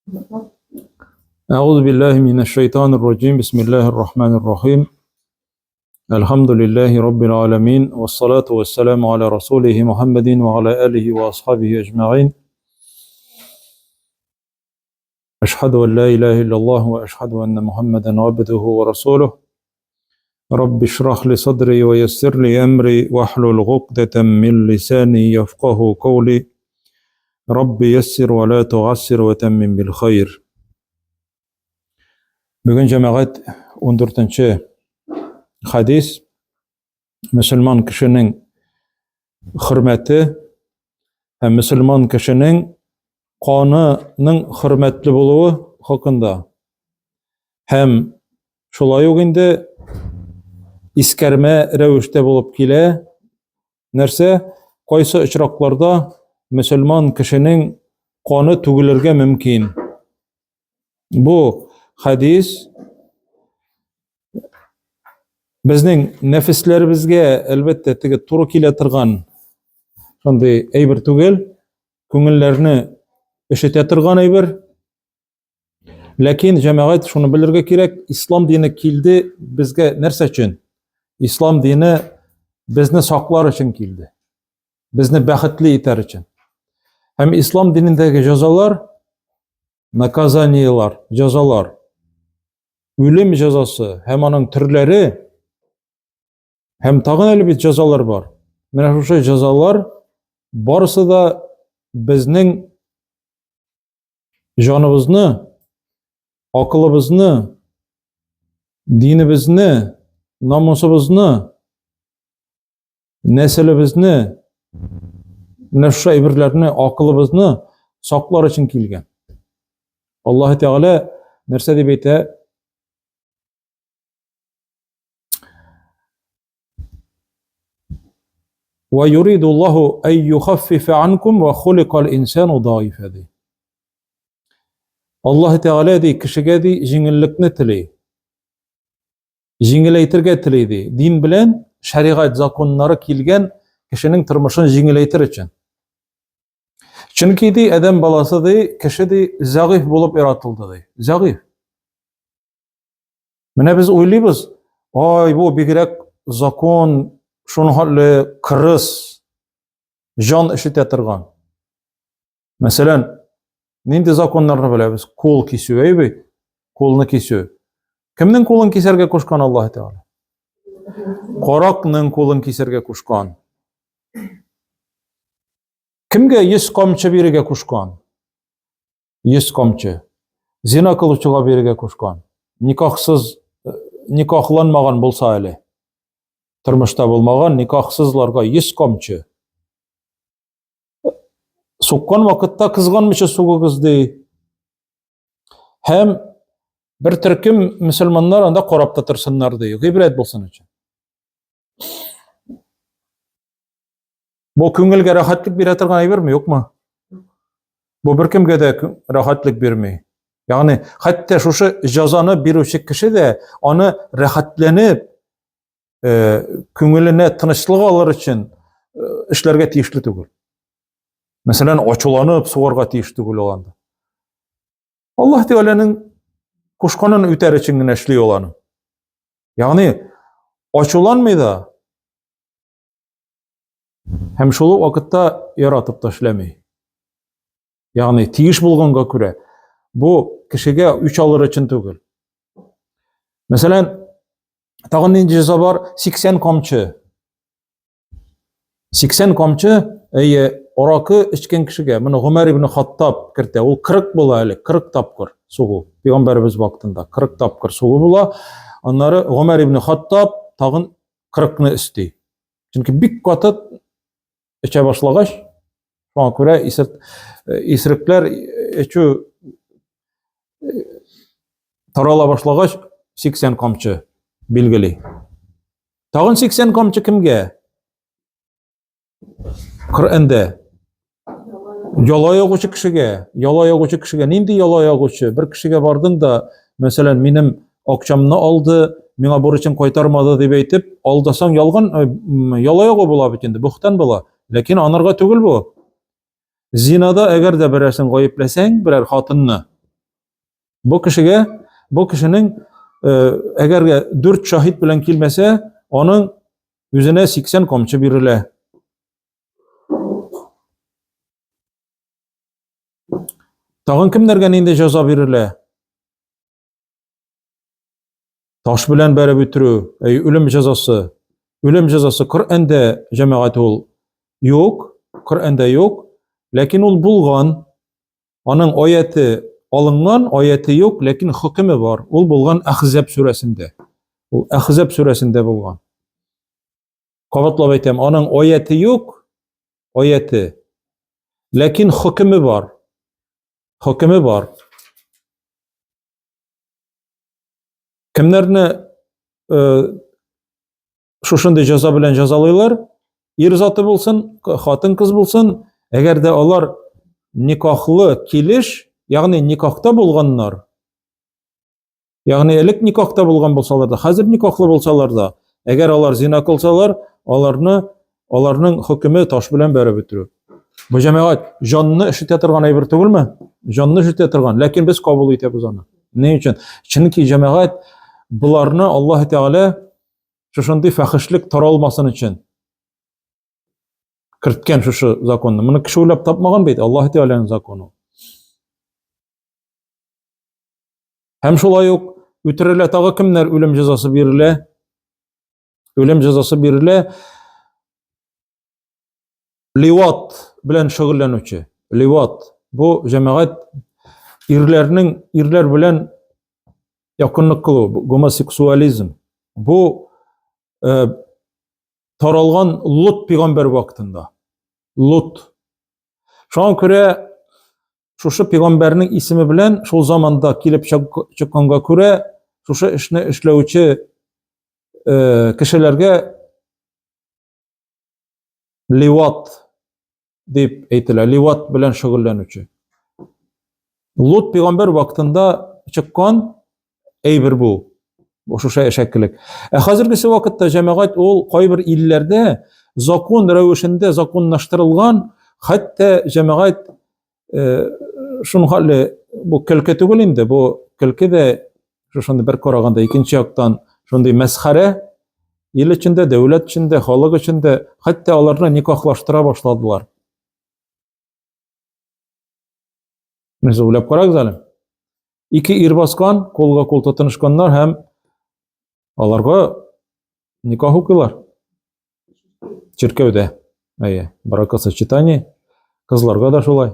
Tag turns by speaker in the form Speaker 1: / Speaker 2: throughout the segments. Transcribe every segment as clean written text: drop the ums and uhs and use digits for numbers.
Speaker 1: أعوذ بالله من الشيطان الرجيم بسم الله الرحمن الرحيم الحمد لله رب العالمين والصلاة والسلام على رسوله محمد وعلى آله وأصحابه أجمعين أشهد أن لا إله إلا الله وأشهد أن محمدا عبده ورسوله رب اشرح لي صدري ويسر لي أمري واحلل عقدة من لساني يفقه قولي رب يسر ولا تعسر وتمم بالخير. Bugün cemaat 14-nji hadis Müslüman kişinin hürmeti hem Müslüman kişinin kanının hürmetli buluğu hakkında hem şolay uginde iskerme rewişte bulup kile nerse koysa uçraklarda Müslüman kişinin kanı tügülürge mümkün. Bu hadis bizning nefislerimizge elbette tege turu kile turgan şonday eýber tugel, köňüllerini eşete turgan eýber. Lakin jemaat şunu bilirge kerek, İslam dini kildi bizge nerse üçin? İslam dini bizni saklar üçün kildi. Bizni baxtly eter üçün. Hem İslam dinindeki jazalar, nakazaniyalar, jazalar, ölüm cezası, hem onun türleri, hem tağın elbet cezalar var. Mene şu cezalar barısı da bizning canımızını, akılımızını, dinimizni, namusumuzni, neslimizni, mene şu ibirlerini, akılımızını saklar için kelgen. Allah Teala nerse dep ayta? وَيُرِيدُ اللّٰهُ اَنْ يُخَفِّفَ عَنْكُمْ وَخُلِقَ الْاِنْسَانُ ضَعِيفًا. Allah Teala di kişige di jingillikni tiley. Jingileytirge tileydi. Din bilen şeriat zakonları kilgen kişinin turmuşyn jingileytir üçün. Çünki di adam balası di kişi di zagif bolup yaratıldı di. Zagif. Mene biz oylaybiz, ay bu bigirek zakon şunu haly kırыс jan işite turgan. Mesela nindi zakonlarını bilebіз? Kol kesүү eýbi? Kolunu kesүү. Kimning kolun keserge koşkan Allah Teala? Qorakning kolun keserge koşkan. Kimge 100 kamçı berige koşkan? 100 kamçı. Zina kıluvçuga berige koşkan. Nikahsız, nikahlanmagan bolsa ele. Turmuşda bolmagan nikahsızlarga 100 kamçı. Sokkan vakıtta kızganmışı sugu kızdı. Hem bir türküm Müslümanlar anda korapta tırsınlar diyor. Gibret bolsun için. Bu köňülge rahatlyk beretirgan aýber mi, ýokma? Bu bir kimge de rahatlyk bermeýär. Yani hatta şuşy jazany berýüşi kişi de onu rahatlanıp köňüline tınçlyk alar üçün işlerge tiýişli tugul. Mesela açulanyp suwarga tiýişli tugul olanda. Allah Teala'nın koşkanın üter için güneşli olanı. Yani açulanmayda hem şolu vakıtta yaratıp taşlamay. Yani tiýiş bolganga köre bu kişige 3 alır için tugul. Mesela tağın ince var 80 kamçı. 80 kamçı orakı içken kişige. Mene Ömer ibn Hattab kirte. O 40 bola ele. 40 tapkır sugu. Peygamberimiz vaktında 40 tapkır sugu bola. Onları Ömer ibn Hattab tağın 40'ını isti. Çünkü bir katı içe başlagaç şuna göre isrikler içü tarala başlagaç 80 kamçı bilgili. Tağın 80 kamçı kimge? Qur'anda yola yoğucu kişige, nindi yola yoğucu? Bir kişige bardın da, mesela menim akşamını aldı, mena borçun koytarmadı dep aytyp, aldasaň yalgan yola yoğu bola bitindi, buhtan bola. Lakin anarga tugul bu. Zinada eger de biresin gaýypleseň, birer hatyny, Bu kişinin eğer 4 şahit bilen kilmese, onun yüzüne 80 komçu birile. Tağın kimlerge indi jaza birile? Taş bilen beri bütürü, ölüm cezası. Ölüm cezası Kur'an'da cemaat ol yok, Kur'an'da yok. Lakin ol bulgan, onun ayeti alıngan, ayeti yok, lakin hükmü var. Ol bulgan Ahzab suresinde. Ol Ahzab suresinde bulgan. Qavatlab aytam, onun ayeti yok, ayeti. Lakin hükmü var. Hükmü var. Kimlerini şuşunday jaza bilen jazalaylar? Er zatı bulsun, hatın kız bulsun, eğer de onlar nikahlı kiliş, yani nikahta bulganlar, yani elek nikahta bulgan bolsalar da, hazır nikahlı bolsalar da, eğer onlar zina kılsalar, onlarning hükmü taş bilen beri bütürü. Bu cemaat canını işite turgan aybir tugulmi? Canını işite turgan, lakin biz kabul etemiz onu. Ne için? Çünkü cemaat bularni Allah Teala şuşunday fahişlik taralmasın için kiritken şu zakonni. Bunu kishi o'ylab topmagan beydi. Allah Teala'nın zakonu. Hem şolay yok. Ötürele tağı kimler ölüm cezası birile? Ölüm cezası birile livat bilen şugullanuvchi. Livat. Bu cemaat irler bilen yakınlık kılуу, homoseksualizm. Bu taralgan Lut peygamber vaktında. Lut. Şoňa köre şuşu peygamberinin ismi bilen şol zamanda kilip çıkkanga köre şuşu işni işlewçi kişilerge liwat deyip eytiler. Liwat bilen şugullanuvchi. Lut peygamber vaktında çıkkan eýbir bu. Şuşa eşeklik. Hazırkisi vakitda cemaat ol qaybir illerde zakon rewişinde zakonlaştırılgan, hatta cemaat şunu hali bu kelke tugul indi. Bu kelke de şuşunday bir karaganda ikinci ýakdan şunday mesxare il içinde, devlet içinde, halyk içinde hatta olarny nikahlaştıra başladylar. Mesela ulap karak zalim. İki ir baskan, kolga kol tutuşkanlar hem alarga nikah okuyorlar. Çirkevde. Бракосочетание. Kızlarga da şolay.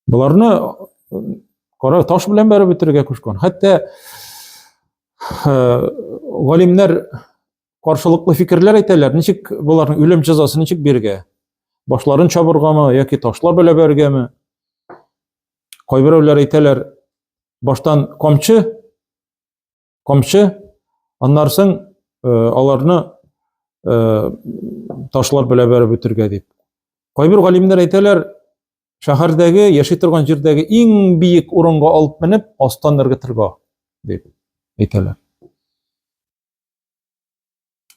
Speaker 1: Bularni qara taş bilen beri bitirge kuşkan. Hatta galimler karşılıklı fikirler aytalar. Niçik bularning ölüm cezasını niçik berge? Başların çaburgamy yoki taşlar bile bergemi? Qaybirler aytalar baştan komçu anlarsın alarny taşlar bile beri bitirge deyip. Qaybir galimler aytalar şahardagi yaşay turgan jerdagi iň biýik urunga alyp menip astan irgitirga deyip aytalar.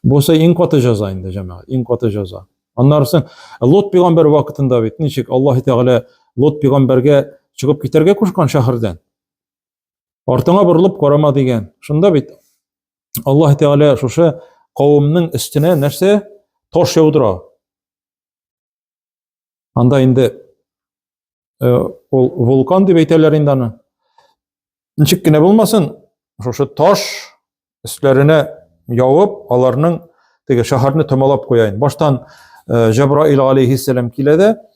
Speaker 1: Bolsa iň gaty jaza indi jemaat, iň gaty jaza. Anlarsın, Lot peygamber wagtynda bit, niçik Allah Teala Lot peygamberge çıkıp giderge kuşkan şahyrdan. Ortaňa burylyp garama digen. Şunda bit. Allah Teala şuşa kawmynyň üstüne nerse taş ýawdyra. Anda indi ol volkan diýip aýtalar indi any. Niçikine bolmasyn, şuşa taş üstlerine ýawyp, alarnyň tege şaharny tömelap goýaýyn. Baştan Cebrail aleyhisselam kilede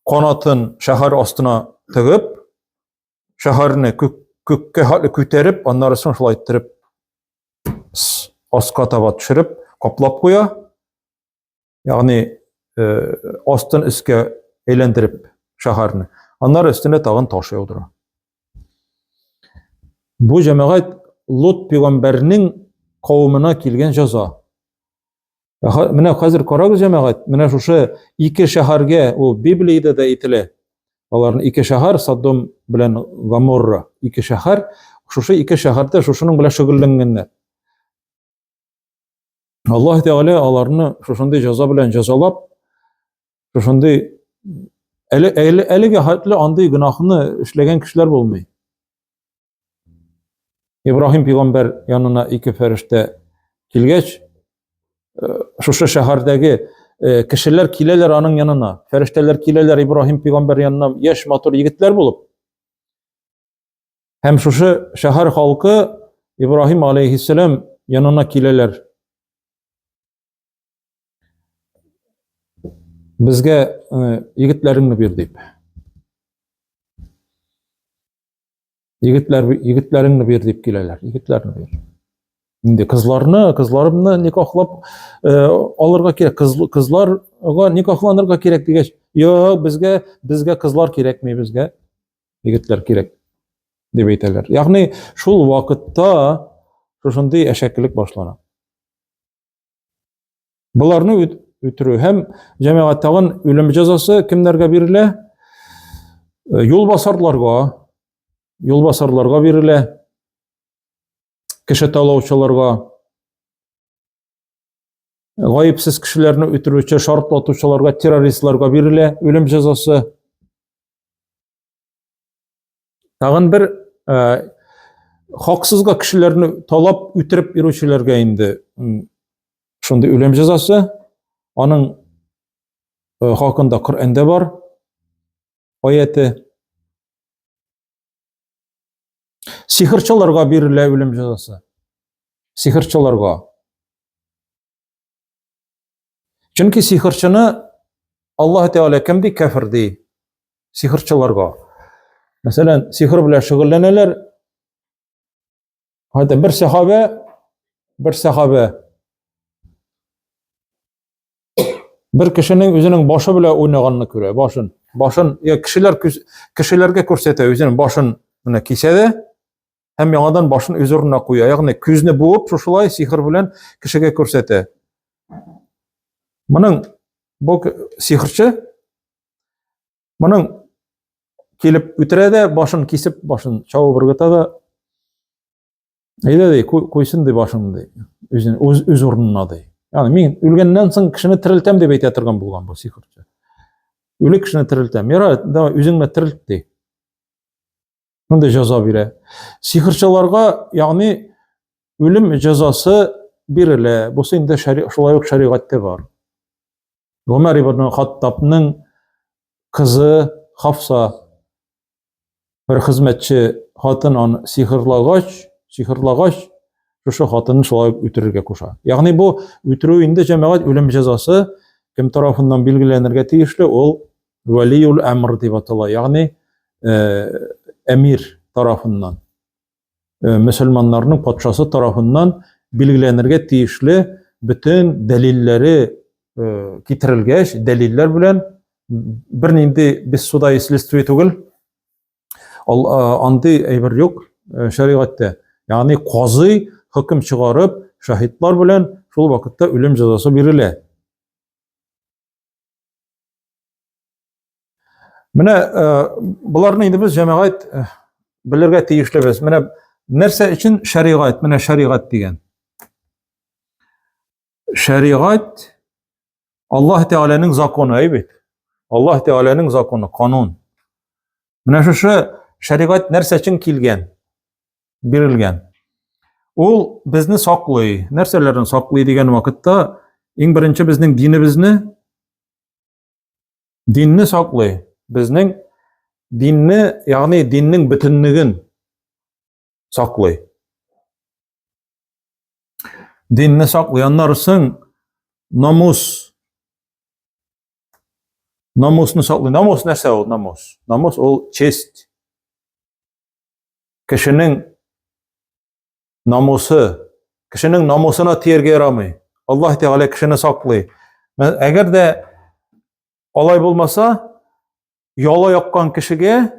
Speaker 1: kanatın şahar astyna tigip, şaharny kökke köterip, onları soň şolay ettirip aska taba düşürip, kaplap goýa. Ýagny astyn üske eýlendirip şaharny. Onlar üstüne tagyn taş ýawdyra. Bu jemaat Lut peygamberiniň kawmyna kilgen jaza. Mine hazır karak cemaat, mine şuşa iki şaharga, o Bibliýada da aýtyle. Olaryň iki şahar Sodom bilen Gomorra, iki şahar, şuşa iki şaharda şuşunyň bilen şugullanganlar. Allah Teala alarny şuşunday jaza bilen jazalap, şuşunday Әлеге хәтле андый гынахны эшләгән кешеләр булмый. Ибраһим пәйгамбәр янына ике фәрештә килгәч, шушы шәһәрдәге кешеләр киләләр аның янына, фәрештәләр киләләр Ибраһим пәйгамбәр янына яшь матур егетләр булып. Һәм шушы шәһәр халкы Ибраһим алейхиссалам янына киләләр. Безгә егетләреңне бир дип. Егетләреңне бир дип киләләр. Егетләрне бир. Инде кызларымны никахлап алырга кирәк. Кызларга никахланырга кирәк дигәч, юк, безгә кызлар кирәкми, безгә егетләр кирәк дип әйтәләр. Ягъни шул вакытта шушындый әшәкелек башлана. Буларны үтерү һәм җәмәгатьтәгән үлем җәзасы кемнәргә бирелә? Юлбасарларга бирелә. Кеше талаучыларга, гаепсез кешеләрне үтерүче шартлатучыларга, террористларга бирелә үлем җәзасы. Тагын бер хаксызга кешеләрне талап үтереп бирүчеләргә инде шундый үлем җәзасы. Аның хакында Коръәндә бар аяты. Сихерчыларга бирелә үлем җәзасы. Сихерчыларга. Чөнки сихерчыны Аллаһ Тәгалә кем ди? Кафир ди. Сихерчыларга. Мәсәлән, сихер белән шөгыльләнәләр. Хәтта бер сахабә bir кешенең үзенең башы белән уйнаганны күрә, башын кешеләргә күрсәтә, үзенең башын менә кисәдә, һәм яңадан башын үз урынына куя. Ягъни күзне буып, шушылай сихер белән кешегә күрсәтә. Моның бу сихерче моның килеп үтерә дә, башын кисеп, башын чабып ыргыта да, әйдә ди, куйсын ди башын ди, үз урынына ди. Yani min ölgəndən soң kişini tiriltəm deyə әйтә торган булган бу сихерче. Ölü kişini tiriltəm. Яра, да үзеңне тирилт ди. Монда җәза бирә. Сихерчыларга, ягъни ölüm җәзасы бирелә. Бусы инде шулай ук шаригатьтә бар. Умар ибн Хаттабның кызы Хафса бер хезмәтче хатын аны сихерлагач, шушы хатынны шулай үтерергә куша. Ягъни бу үтерү инде җәмәгать үлем җәзасы кем тарафыннан билгеләнергә тиешле, ул валиюл амр дип атала. Ягъни әмир тарафыннан, мөселманнарның патшасы тарафыннан билгеләнергә тиешле бүтән дәлилләре китерелгәч, дәлилләр белән бернинди без суда следствие түгел. Андый әйбер юк шаригатьтә. Ягъни казый хөкем чыгарып, шаһидлар белән шул вакытта үлем җәзасы бирелә. Менә буларны инде без җәмәгать белергә тиешлебез. Менә нәрсә өчен шаригать? Менә шаригать дигән. Шаригать Аллаһ Тәгаләнең законы, әйбит. Аллаһ Тәгаләнең законы, канун. Менә шушы шаригать нәрсә өчен килгән? Бирелгән. Ул безне саклый. Нәрсәләрне саклый дигән вакытта, иң беренче безнең динне саклый. Безнең динне, ягъни диннең бөтенлеген саклый. Динне саклый. Аннары соң намусны саклый. Намус нәрсә ул? Намус ул честь. Кешенең намусына тияргә ярамый. Аллаһ Тәгалә кешене саклый. Әгәр дә алай булмаса, яла яккан кешегә,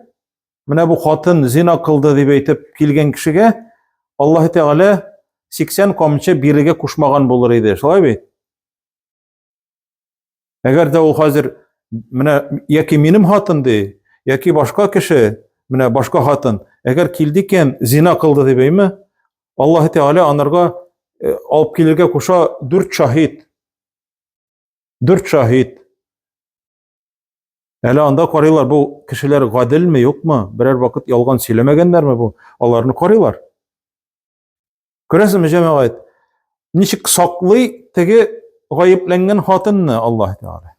Speaker 1: менә бу хатын зина кылды дип әйтеп килгән кешегә, Аллаһ Тәгалә 80 камчы бирегә кушмаган булыр иде. Шулай бит? Әгәр дә ул хәзер менә яки минем хатын ди, яки башка кеше, менә башка хатын, әгәр килде икән, зина кылды дип әйме, Аллаһ Тәгалә анарга алып килергә куша 4 шаһид. Hele anda koruyorlar, bu kişiler gadil mi yok mu? Birer vakit yalgan söylemegenler mi bu? Onlarını koruyorlar. Göresizmi cemaat? Nişik saklı tegi gayiplengen hatınını Allah Teala.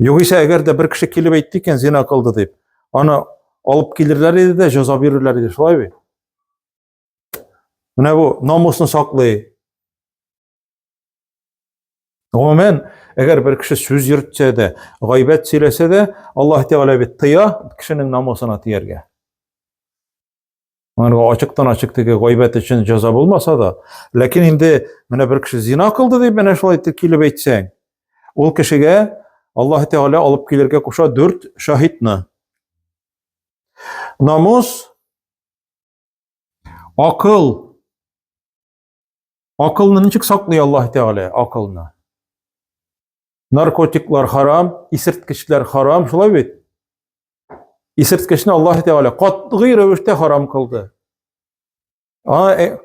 Speaker 1: Yoksa eğer de bir kişi kilip ettikken zina kıldı deyip, onu alıp gelirler idi de ceza verirler idi. Şolay mı? Ne bu? Namusunu saklı. Umumen eğer bir kişi söz yürütse de, gaybet söylese de Allah Teala bir tıya kişinin namusuna tiyerge. Yani açıktan açıktaki gaybet için ceza bulmasa da, lakin şimdi mene bir kişi zina kıldı deyip mene şolay kilip etsen, ol kişiye Allah Teala alıp gelirge kuşa 4 şahitni. Namus, akıl. Akılını niçik saklıyor Allah Teala akılını? Narkotikler haram, isirtkiçler haram, şolay bit. Isirtkiçni Allah Teala qat'ı rövüşte haram kıldı.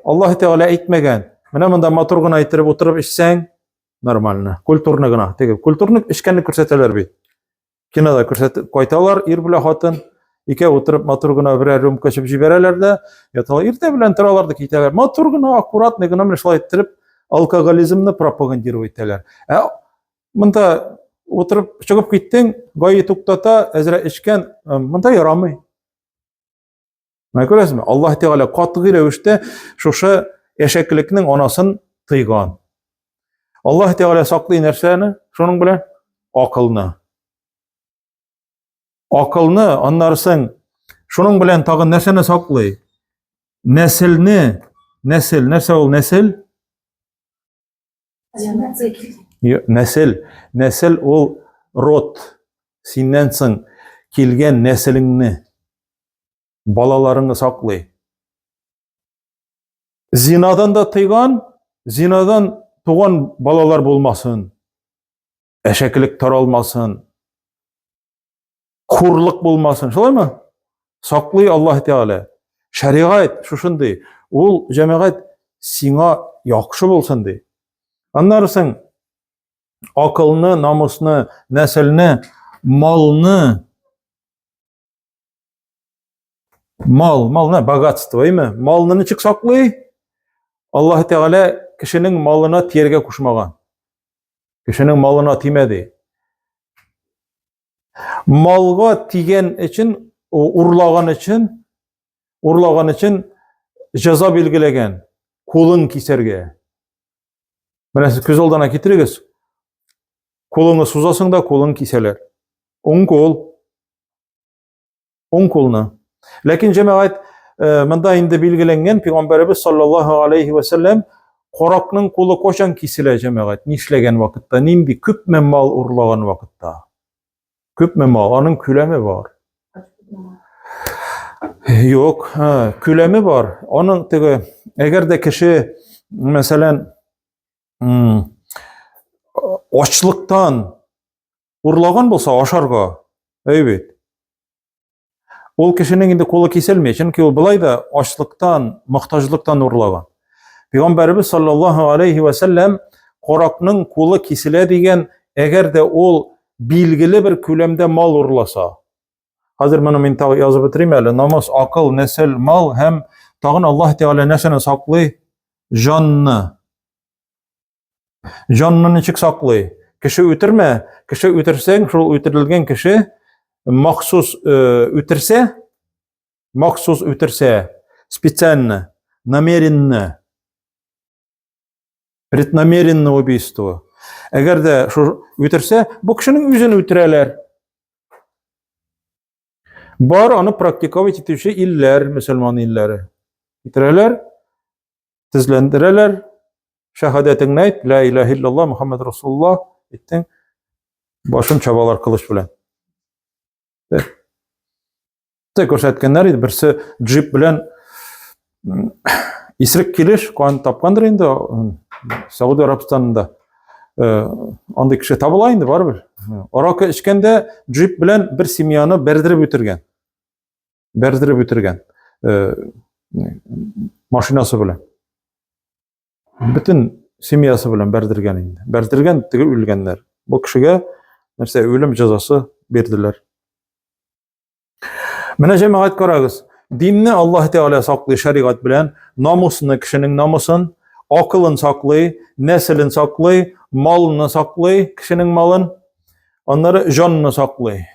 Speaker 1: Allah Teala etmegen. Mena mında motorguna aytırıp oturup içsen normalni. Kulturni gına. Kulturni içkenni körseteler bit. Kinoda körsetip koytalar, ir bilen hatın ike oturup motorguna birer rümka içip jibereler de yatalar irte bilen turalardı kiteler. Motorguna akurat ne gına mene şolay ettirip alkoholizmni propagandiro ettiler. Mında oturup çıkıp gittin, gayet tuktata, ezra içken, mında yaramay. Ne görüyorsunuz? Allah Teala katı rövüşte şuşa eşeklikinin anasını tıygan. Allah Teala saklı nerseni, şunun bilen akılını. Akılını anlarsın, şunun bilen tağın nerseni saklı. Nesilni, nerse ol nesil? Nesil ol rot. Sinden soň kelgen nesilingni, balalarını saklı. Zinadan da tıygan, zinadan tuğan balalar bulmasın. Eşeklik taralmasın. Kurluk bulmasın. Şolay mı? Saklı Allah Teala. Şeriat şuşunday. Ol cemaat siňa ýakşy bolsun di. Anlarsın, akılını, namusunu, nesilini, malını, mal ne? Bogatство, değil mi? Malını çık saklı. Allah Teala kişinin malına tiyerge kuşmagan. Kişinin malına timedi. Malga tigen için, urlagan için ceza belgilegen. Kolun kiserge. Mana siz köz oldana getirigiz. Kolunu suzasın da kolun kiseler. On koluna. Lakin cemaat mında indi belgilengen Peygamberimiz sallallahu aleyhi ve sellem qorakның kolu koşan kisile cemaat niшлеген wagtda, nindi köpme mal urlagan wagtda. Köpme mal, onun külemi var. Yok, külemi var. Onun tege eğer de kişi mesela açlıktan urlagan bolsa aşarga, evet. Ol kişinin indi kolu kesilmiyor. Çünkü o bulay da açlıktan, muhtaçlıktan urlagan. Peygamberimiz sallallahu aleyhi ve sellem qorakның kolu kesile diyen eğer de ol bilgili bir külemde mal urlasa. Hazır bunu men tağı yazıp bitireyim eli. Namaz, akıl, nesil, mal hem tağın Allah Teala nesini saklı? Canını. Canını çık saklı. Kişi ütirme. Kişi ütirsen, şol ütirilgen kişi maksus ütirse, специально, намеренно, преднамеренное убийство. Eğer de şu ütirse, bu kişinin yüzünü ütireler. Bar onu praktikować etişi iller, Müslüman illeri. Ütireler, tizlendireler, şehadetin ayt, la ilahe illallah, Muhammed Resulullah, ettin, başın çabalar kılıç bilen. Ko'rsatganlar edi. Birisi jip bilan isrik kelish, qon topgandir endi Saudiya Arabistonida. Onday kishi topila endi baribir. Aroq ichganda jip bilan bir semyani berdirib o'tirgan. Mashinasi bilan. Butun semyasi bilan berdirgan endi. Berdirgan tugul o'lganlar. Bu kishiga нәрсе өлім жазасы берділер. Менә җәмәгать карагыз. Динне Аллаһ Тәгалә саклый шариғат белән, намусны, кешенең намусын, акылын саклый, нәселен саклый, малны саклый, кешенең малын, аннары жанны саклый.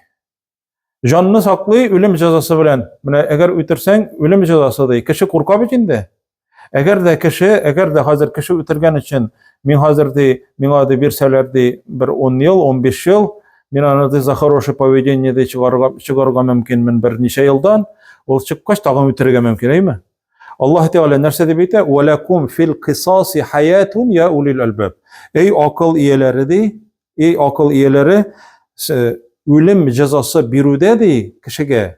Speaker 1: Жанны саклый үлем жазасы белән. Менә әгәр үтерсәң, үлем жазасы ди. Кеше курка бит инде. Әгәр дә хәзер кеше үтергән өчен мин хәзер ди, миңа ди бирсәләр ди бер 10 ел, 15 ел, мин аны ди за хорошее поведение ди чыгарга мөмкинмен бер ничә елдан, ул чыккач тагын үтерергә мөмкин, әйме? Аллаһ Тәгалә нәрсә дип әйтә? "Валакум фил қисаси хаятун я улил албаб." Эй акыл ияләре ди, эй акыл ияләре, үлем жазасы бирүдә ди кешегә.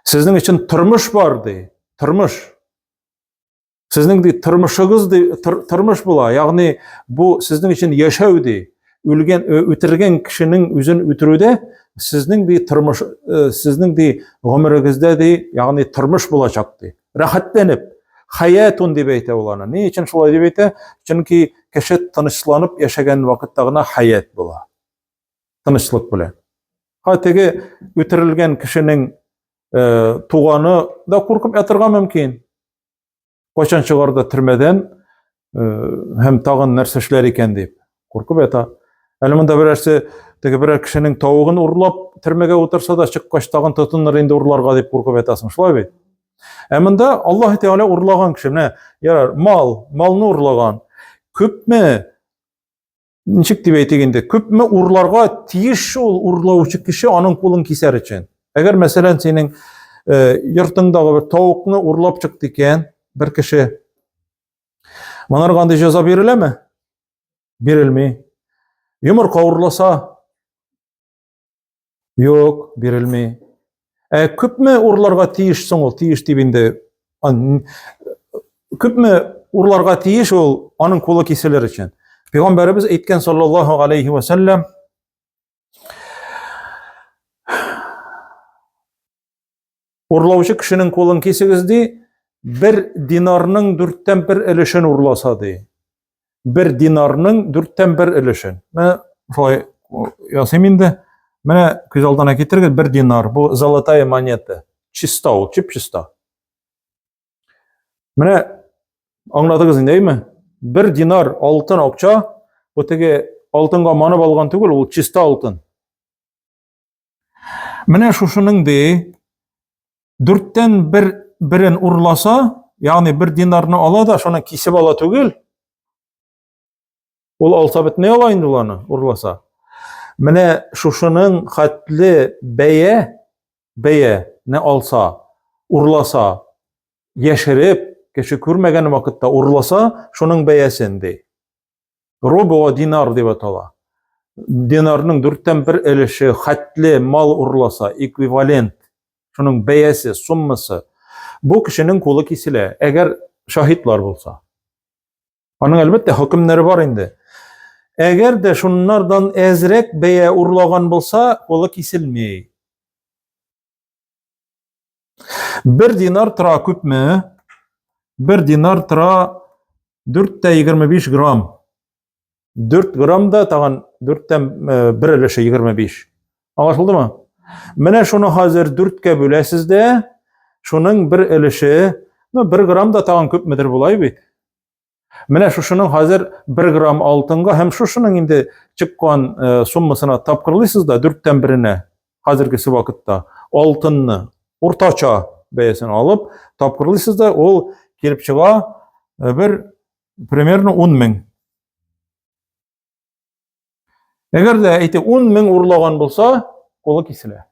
Speaker 1: Сезнең өчен тормыш бар ди, тормыш. Сезнең ди тормышыгыз ди, тормыш була. Ягъни бу сезнең өчен яшәү ди. Үтергән кешенең үзен үтерүдә сезнең ди тормыш, сезнең ди гомерегездә ди, ягъни тормыш булачак ди. Рәхәтләнеп, хаятун дип әйтә ул аны. Ни өчен шулай дип әйтә? Чөнки кеше тынычланып яшәгән вакытта гына хаят була. Тынычлык белән. Хәтеге үтерелгән кешенең туганы да куркып ятырга мөмкин. Кайчан чыгарды төрмәдән һәм тагын нәрсә эшләр икән дип куркып ята. Әле монда берәрсе теге берәр кешенең тавыгын урлап төрмәгә утырса да чыккач тагын тотыныр инде урларга дип куркып ятасың, шулай бит? Ә монда Аллаһ Тәгалә урлаган кеше, менә ярар, малны урлаган. Күпме, ничек дип әйтик инде, күпме урларга тиеш ул урлаучы кеше аның кулын кисәр өчен. Әгәр мәсәлән синең йортыңдагы бер тавыкны урлап чыкты икән бер кеше, монарга андый җәза биреләме? Бирелми. Йомырка урласа? Юк, бирелми. Күпме урларга тиеш соң ул, тиеш дип инде. Күпме урларга тиеш ул аның кулы киселер өчен. Пәйгамбәрбез әйткән саллаллаһу алейхи ва саллям, урлаучы кешенең кулын кисегез ди, 1 динарның 4тән 1 өлешен урласа ди. 1 динарның 4тән 1 өлешен. Менә шулай ясыйм инде. Менә күз алдына китергез 1 динар. Бу золотая монета. Чиста ул, чип-чиста. Менә аңладыгыз инде, әйме? 1 динар алтын акча, бу теге алтынга манып алган түгел, ул чиста алтын. Менә шушының ди 4тән 1-ен урласа, ягъни 1 динарны ала да, шуны кисеп ала түгел. Ул алса бит не ала инде ул аны урласа. Менә шушының хәтле бәяне алса, урласа, яшереп, кеше күрмәгән вакытта урласа, шуның бәясен ди. Рубу динар дип атала. Динарның 4тән 1 өлеше хәтле мал урласа, эквивалент, шуның бәясе, суммасы. Бу кешенең кулы киселә, әгәр шаһидлар булса. Аның әлбәттә хөкемнәре бар инде. Әгәр дә шуннардан әзрәк бәя урлаган булса, кулы киселми. 1 динар тора күпме? 1 динар тора 4,25 грамм. 4 грамм да тагын 4тән 1 өлеше 25. Аңлашылдымы? Менә шуны хәзер 4кә бүләсез дә, шуның 1 өлеше, 1 грамм да тагын күпмедер булай бит. Менә шушының хәзер 1 грамм алтынга һәм шушының инде чыккан суммасына тапкырлыйсыз да 4тән 1-не хәзергесе вакытта алтынны уртача бәясен алып тапкырлыйсыз да, ул килеп чыга примерно 10 мең. Әгәр дә әйтик 10 мең урлаган булса, кулы киселә.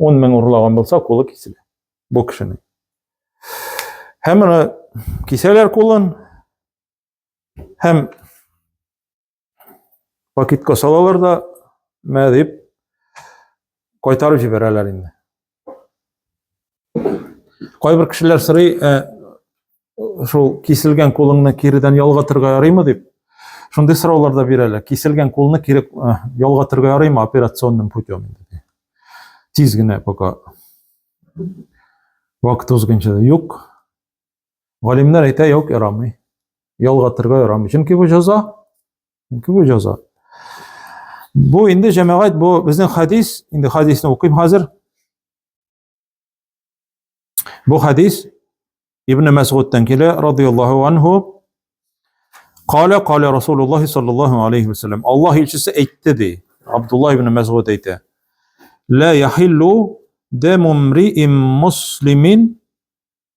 Speaker 1: 10 мең урлаган булса, кулы киселә. Бу кешенең. Һәм аны киселәр кулын, һәм пакетка салалар да, мә дип кайтарып җибәрәләр инде. Кайбер кешеләр сорый, шул киселгән кулыңны киридән ялгатырга ярыймы дип. Шундый сораулар да бирәләр. Киселгән кулны кире ялгатырга ярыймы операционным путем инде. Тиз генә пока вакыт узганча. Юк. Галимнәр әйтә, юк, ярамый. Ялгатырга ярамый. Чөнки бу җәза. Bu endi cemaat, bu bizning hadis, endi hadisni o'qiyim hozir. Bu hadis İbn Mas'ud'dan kelar radhiyallohu anhu. Qala Rasululloh sallallohu alayhi vasallam. Alloh elchisi aytdi de. Abdullah ibn Mas'ud aytdi. La yahillu damu imri'in muslimin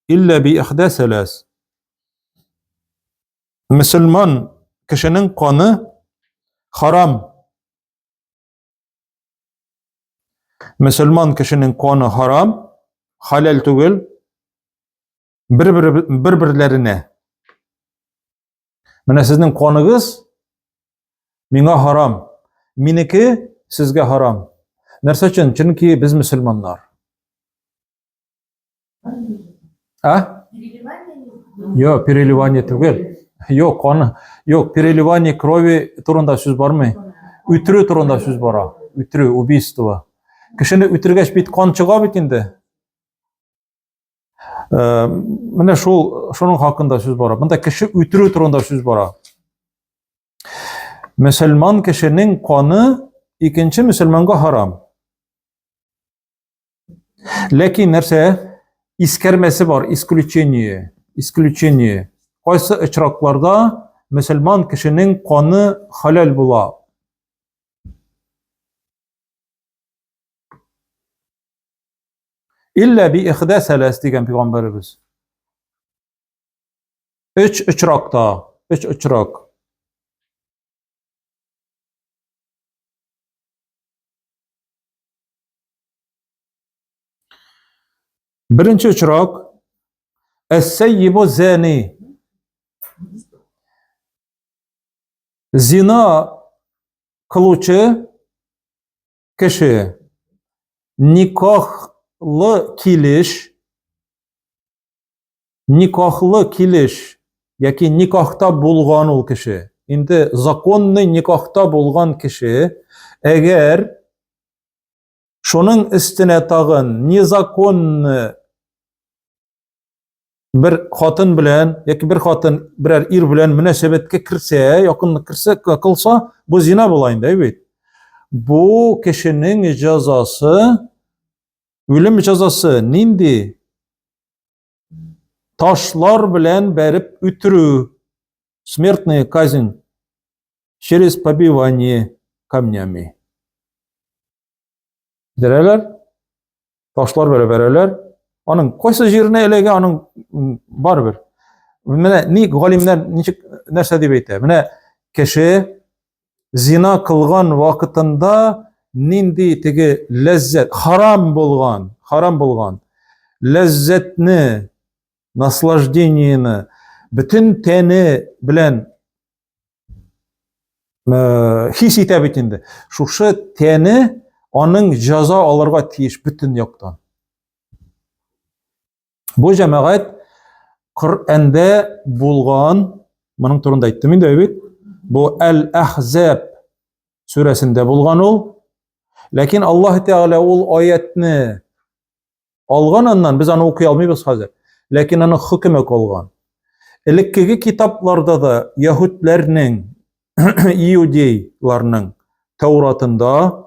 Speaker 1: illa bi ihda salas. Müslüman kişinin kanı haram. Müslüman kişinin kanı haram, halal tugul, bir-birlerine. Mana sizning qonınız menga haram, meniki sizga haram. Narsa uchun? Chunki biz musulmonlar. Ha? Yo'q, переливание tugul. Yo'q, qoni. Yo'q, переливание крови turunda so'z bormi? O'tiri turunda so'z bor. O'tiri, убийство. Kishini o'tirgach bit qon chiqib endi. Mana şunun hakkında söz var. Bunda kişi ütürü turunda söz var. Müslüman kişinin kanı ikinci Müslümanga haram. Lakin nerse iskermesi var, isключение. Qaysı icraklarda Müslüman kişinin kanı halal bula. İlla bi ihda salas degan Peygamberimiz. Üç uçrak. Birinci uçrak es-seyyibu zani. Zina kılıcı kişi nikahlı kilish yoki nikahta bulgan ol kişi. Endi zakonniy nikahta bulgan kişi eğer şunun üstüne tag'in nizakonni bir xotin bilan yoki bir xotin birer er bilan munosabatga kirsa, yaqinlik qilsa, bu zina bo'laydi, evet. Bu kişinin cezası, ölüm cezası nindi? Taşlar bilen berip ütürü, смертная казнь через побивание камнями. Derler, taşlar böyle verirler. Onun qaysi yerine elege onun baribir. Mana ni golimlar narsa deb aytadi. Mana kishi zina qilgan vaqtida nindi tegi lezzet haram bo'lgan lezzetni, naslаждениeni bütün teni bilen his etib etindi. Şuşu teni onun jazo alırga tiyish bütün yoqdan. Bu cemaat Qur'anda bulgan, bunun turunda aytdim endi, evet. Bu El-Ahzab suresinde bulgan ol. Lakin Allah Teala ol ayetni alganından biz onu okuy almayız hazır. Lakin onu hükme olgan. Ilkki kitaplarda da Yahudlarning, Yahudiylarning Tevratında,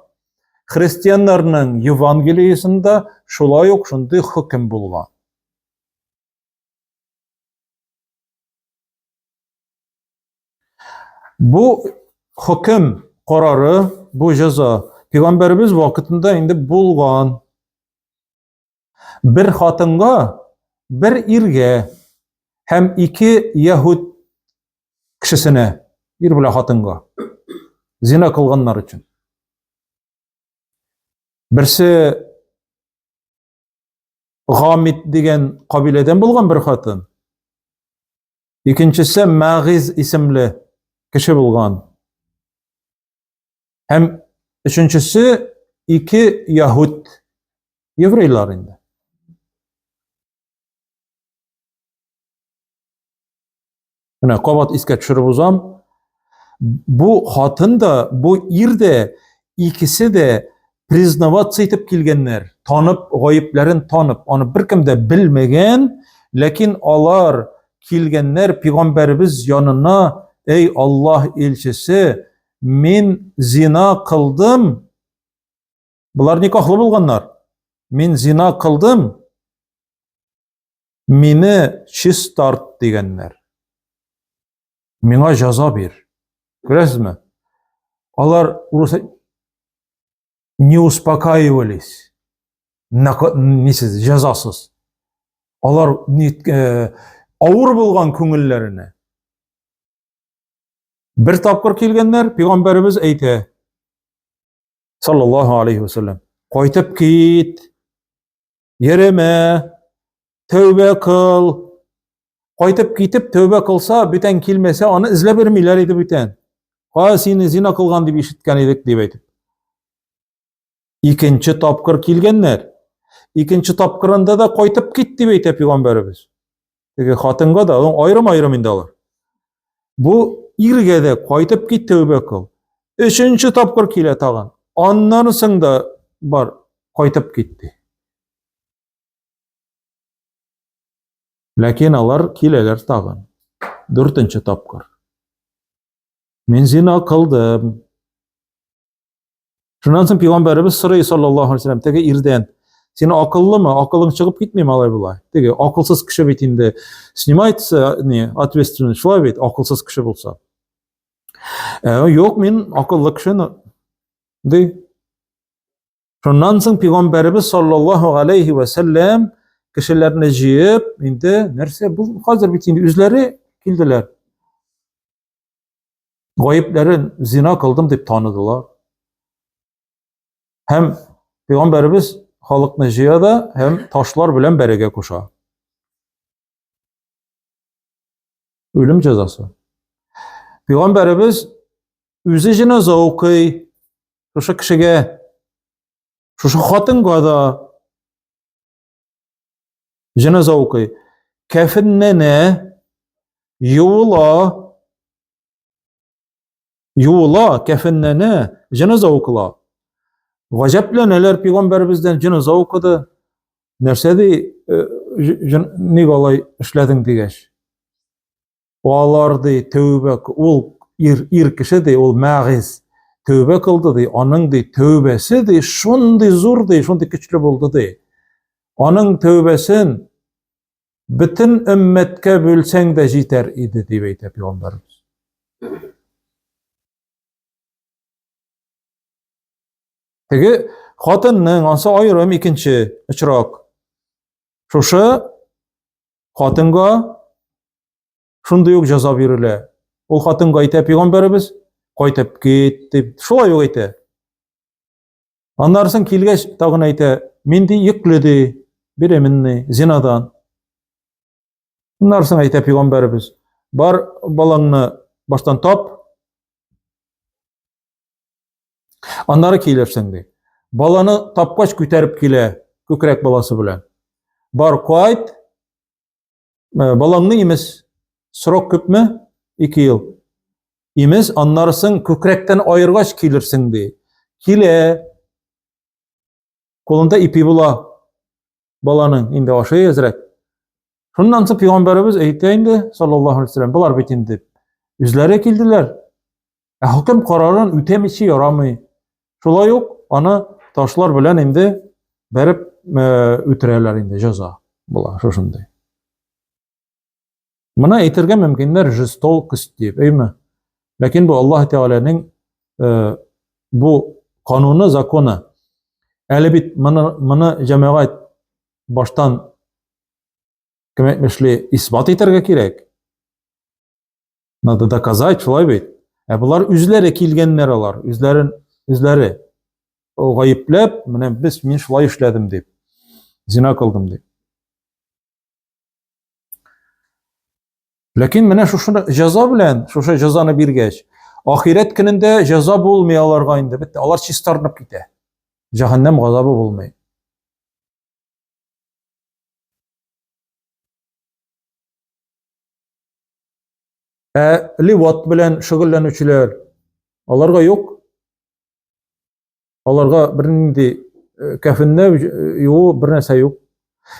Speaker 1: Hristiyanlarning Evangeliyasında şulay yok şunday hüküm bulgan. Bu hüküm kararı, bu ceza Peygamberimiz vakitinde indi bulgan. Bir hatınga, bir irge, hem iki Yahud kişisine, ir bilen hatınga, zina kılganlar için. Birisi Gamit degen kabileden bulgan bir hatın. İkincisi Magiz isimli kişi bulgan. Hem üçüncüsü iki Yahud, Yevreyler indi. Buna qabat isga tushirib o'zam. Bu hatın da, bu ir de, ikisi de priznavatsiya etib kelganlar, tanıp, g'oyiblarini tanıp, onu bir kim de bilmagan, lakin ular kelganlar Peygamberimiz yanına, ey Allah elchisi, men zina kıldım. Bular nikahlı bulganlar. Men zina kıldım. Meni çiz tart degenler. Mena jaza bir. Görесizmi? Алар не успокаивались. Несіз, жазасыз. Алар ауыр болған көңіллеріне. Bir tapkır kelgenler, Peygamberimiz eyte. Sallallahu aleyhi ve sellem. Koytup git. Yereme. Tövbe kıl. Koytup gitip tövbe kılsa, büten kelmese, onu izle vermeyler idi büten. Ha seni zina kılgan deb işitken edik deb aytып. İkinci tapkır kelgenler. İkinci tapkırında da koytup git deb aytып Peygamberimiz. Hatınga da ayrım indalar. Bu irge de koytup git tövbe kıl. Üçüncü tapkır kele tağın. Ondan da bar koytup gitti. Lakin alar keleler tağın. Dörtüncü tapkır. Men zina kıldım. Şundan soň Peygamberimiz sallallahu aleyhi ve sellem tege irden. Seni akıllı mı? Akılın çıkıp gitmeyeyim alay bulay. Tege akılsız kişi bitinde snimaytsa ne ответственность şulay bit akılsız kişi bulsa. Yok men akıllı kişi de. Şundan soň Peygamberimiz sallallahu aleyhi ve sellem kişilerini jiyip indi nerse bu hazır bitinde üzleri kildiler. Gayiplerin zina kıldım deb tanıdılar. Hem Peygamberimiz halkını jiyada hem taşlar bilen berege koşa. Ölüm cezası. Peygamberimiz üzü cenaza okuy. Şuşa kişige, şuşa hatınga da cenaza okuy. Kefinne yuvala kefinne cenaza okula. Gajapla neler Peygamberimizden cenaza okudu. Nersedi nigalay işledin digeş. Olardı tövbe ol ir kişi de ol mağiz tövbe kıldı de onun de tövbesi de şundi zor de şundi güçlü buldu de. Onun tövbesin bütün ümmetke bölsen de jiter idi diye aytdı Peygamberimiz. Tege hatınның ansa ayrım ikinci uçrak. Şuşa hatınga şunday yok jaza berile. Ol hatınga aytdı Peygamberimiz koytup git deb şulay yok aytdı. Anlarsın kilgeç tagın aytdı mendi yükledi bireminni zinadan. Anlarsın aytdı Peygamberimiz bar balаңны baştan top. Anları keylersen de. Balаны tapkaç küterip kile kökrek balası bilen. Bar koyt. Balаңны imiz. Sırok köpme? 2 yıl. İmiz anlarsın kökrekten ayırgaç kilirsin de. Kile kolunda ipi bula. Balanın indi aşağı ezrek. Şundan sonra Peygamberimiz eyteyindi sallallahu aleyhi ve sellem. Bular bitindi. Üzlere kildiler. Hakim kararın ütemişi yaramı. Şulay yok. Ana taşlar bilen indi berip ütireler indi jaza. Bular şoşunday. Buna etirge mümkünler jistol isteyip, eymi? Lakin bu Allah Teala'nın bu kanunu, zakonu. Elbet bunu cemaat baştan kim etmişli ispat etirge gerek. Надо доказать, şulay bit. Bular üzleri kilgenler olar. Üzleri o gayiplep, men şulay işledim deyip. Zina kıldım deyip. Lakin mene şuşa jaza bilen, şuşa jazаны birgeç. Ahiret gününde jaza bulmayalarga indi. Bitti. Alar çistarınıp gite. Cehennem gazabı bulmay. Livat bilen şugullanuvchilar alarga yok. Alarga birindi kafinne yok, bir narsa yok.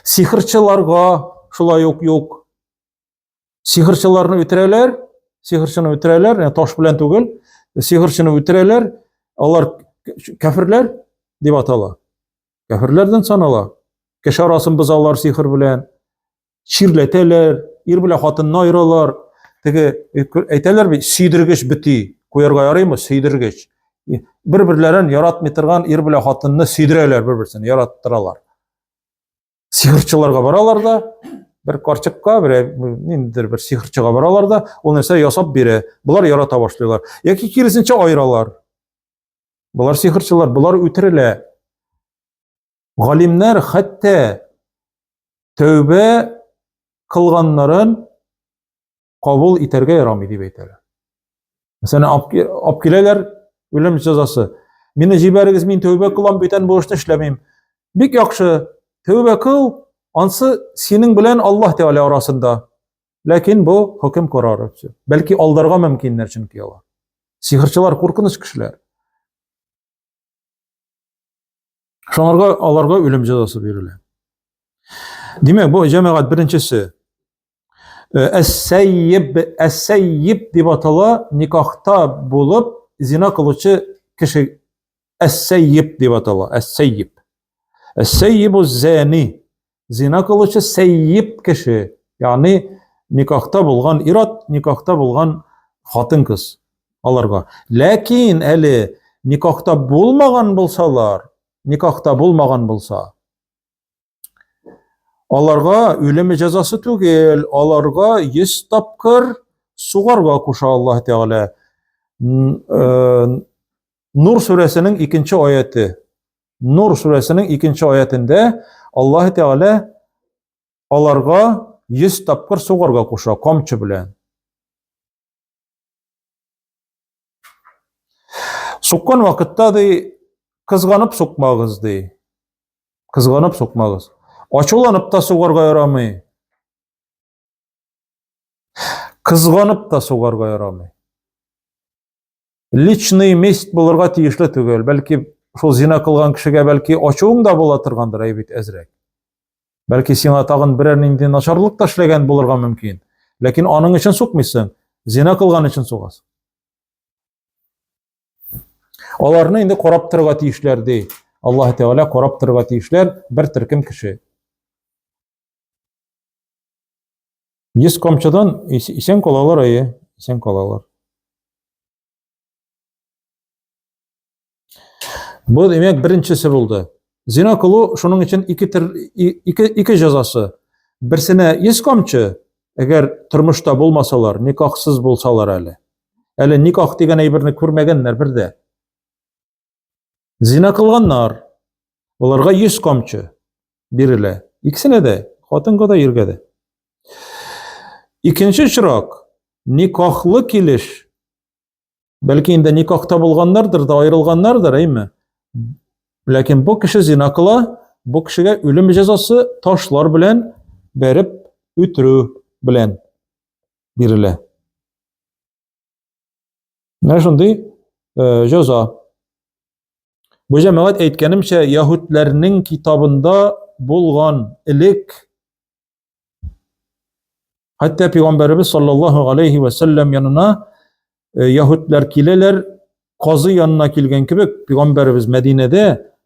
Speaker 1: Sihirchilarga şulay yok. Sihirchilarni ötüreler, yani taş bilen tugul, сихырчыны үтерәләр, алар кафирләр дип атала. Кафирләрдән санала. Кеше арасын бозалар сихыр белән, чирләтәләр, ир белән хатынны айыралар. Теге әйтәләр бит, сөйдергеч бити, куярга ярыймы, сөйдергеч. Бер-бирләрен яратмый торган ир белән хатынны сөйдерәләр бер-берсен, яраттыралар. Сихырчыларга баралар да, bir карчыкка, ниндидер bir сихырчыга баралар да, ул нәрсә ясап бирә. Булар ярата башлыйлар. Яки киресенчә айыралар. Булар сихырчылар, булар үтерелә. Галимнәр хәтта тәүбә кылганнарын кабул итәргә ярамый дип әйтәләр. Мәсәлән, алып киләләр үлем җәзасы. Мине җибәрегез, мин тәүбә кылам, бүтән бу эшне эшләмим. Бик яхшы, тәүбә кыл, ансы синең белән Аллаһ Тәгалә арасында. Ләкин бу хөкем карары. Бәлки алдарга мөмкиннәр чөнки алар. Сихырчылар куркыныч кешеләр. Шуңарга аларга үлем җәзасы бирелә. Димәк, бу җәмәгать беренчесе әс-сәййиб дип атала, никахта булып зина кылучы кеше әс-сәййиб дип атала, әс-сәййиб. Әс-сәййибу зәни. Зина кылучы сәййиб кеше, ягъни никахта булган ират, никахта булган хатын кыз аларга. Ләкин әле никахта булмаган булсалар, никахта булмаган булса, аларга үлем җәзасы түгел, аларга 100 тапкыр сугарга куша Аллаһ Тәгалә. Нур сүрәсенең 2-нче аяты. Нур сүрәсенең 2-нче аятында Аллаһ Тәгалә аларга 100 тапкыр сугарга куша камчы белән. Суккан вакытта ди, кызганып сукмагыз ди. Кызганып сукмагыз. Ачуланып та сугарга ярамый. Кызганып та сугарга ярамый. Личный месть булырга тиешле түгел. Бәлки шул зина кылган кешегә бәлки ачуың да була торгандыр, әйбит әзрәк. Бәлки сиңа тагын берәр нинди начарлык та эшләгән булырга мөмкин. Ләкин аның өчен сукмыйсың, зина кылган өчен сугасың. Аларны инде карап торырга тиешләр ди. Аллаһ Тәгалә карап торырга тиешләр бер төркем кеше. 100 камчыдан исән калалар, исән калалар. Бу демәк беренчесе булды. Зина кылу шуның өчен ике җәзасы. Берсенә 100 камчы, әгәр тормышта булмасалар, никахсыз булсалар әле. Әле никах дигән әйберне күрмәгәннәр бердә. Зина кылганнар, уларга 100 камчы бирелә. Икесенә дә, хатынга да, иргә дә. Икенче чирак, никахлы килеш. Бәлки инде никахта булганнардыр да, аерылганнардыр, әйме? Ләкин бу кеше зина кыла, бу кешегә үлем җәзасы ташлар белән бәреп үтерү белән бирелә. Менә шундый җәза. Бу җәмәгать әйткәнемчә, яһүдләрнең китабында булган элек, хәтта Пәйгамбәрбез саллаллаһу алейхи ва саллям янына яһүдләр киләләр, казы янына килгән кебек, Пәйгамбәрбез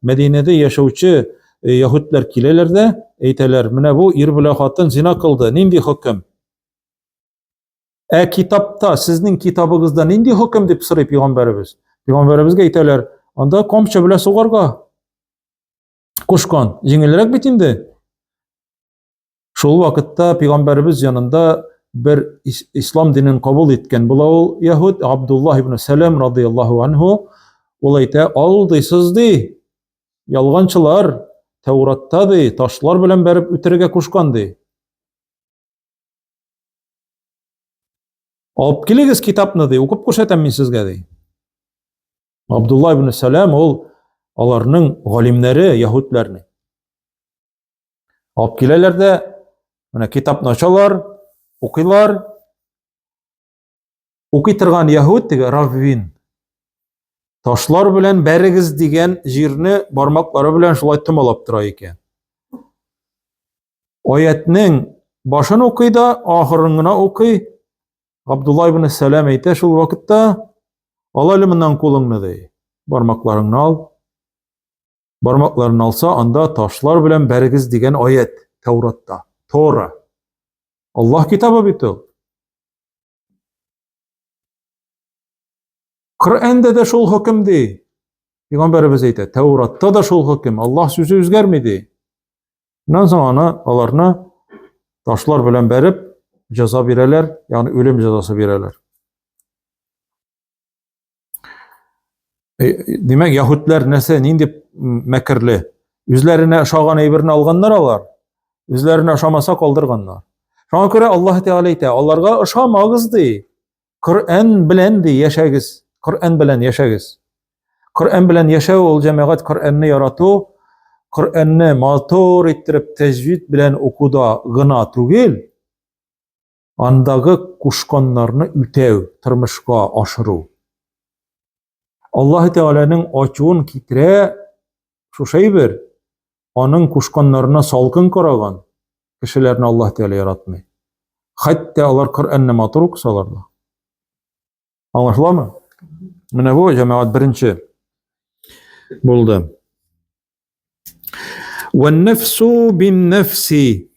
Speaker 1: Мәдинәдә яшәүче яһүдләр киләләр дә әйтәләр, менә бу ир белән хатын зина кылды, нинди хөкем? Китапта, сезнең китабыгызда нинди хөкем дип сорый Пәйгамбәрбез. Пәйгамбәрбезгә әйтәләр, анда камчы белән сугарга кушкан. Җиңелрәк бит инде. Шул вакытта Пәйгамбәрбез янында bir İslam dinini kabul etken bula ol Yahud Abdullah ibn Selam radıyallahu anhu olayta aldıysiz di. Yalğançılar Tevrat'ta di, taşlar bilen berip üterege kuşkan di. Alıp keligiz kitapны di, okup koşatam min sizge di. Abdullah ibn Selam ol alarning galimleri Yahudlarni. Alıp keleler de mana kitapны açalar, okuylar. Okuyturgan Yahud dege Ravvin. Taşlar bilen berigiz digen jirni barmakları bilen şulay tümalap tura eken. Ayetning başını okuyda, ahırını okuy. Abdullah ibn Selam eyte şul vakıtta Al elimden kolunu de. Barmaklarını al. Barmaklarını alsa anda taşlar bilen bergiz digen ayet Tevrat'ta. Tora. Allah kitabı bitti. Kur'an'da da şol hükümdi. Peygamberimiz aytadi. Tevrat'ta da şol hüküm. Allah sözü özgermedi. Ondan sonra alarına taşlar bilen berip ceza verirler. Yani ölüm cezası verirler. Demek Yahudiler nese nindi mekirli. Üzlerine aşağıgan eybirini alganlar alar. Üzlerine aşamasa kaldırganlar. Şuna göre Allah Teala aytadi. Onlarga aşamagızdı. Kur'an bilen de yaşagiz. Kur'an bilen yaşagiz. Kur'an bilen yaşa ol cemaat Kur'an'ı yaratı. Kur'an'ı maltor ettirip tecvid bilen okuda gına tugil. Andagı kuşkanlarını ütev, tırmışka aşırı. Allah Teala'nın açığın kitire şu şey bir, onun kuşkanlarına salgın karagan kişilerini Allah Teala yaratmay. Hatta onlar Kur'an'ı matur okusalarla. Anlaşıla mı? Mine bu cemaat birinci buldu. Ve nefsu bin nefsi.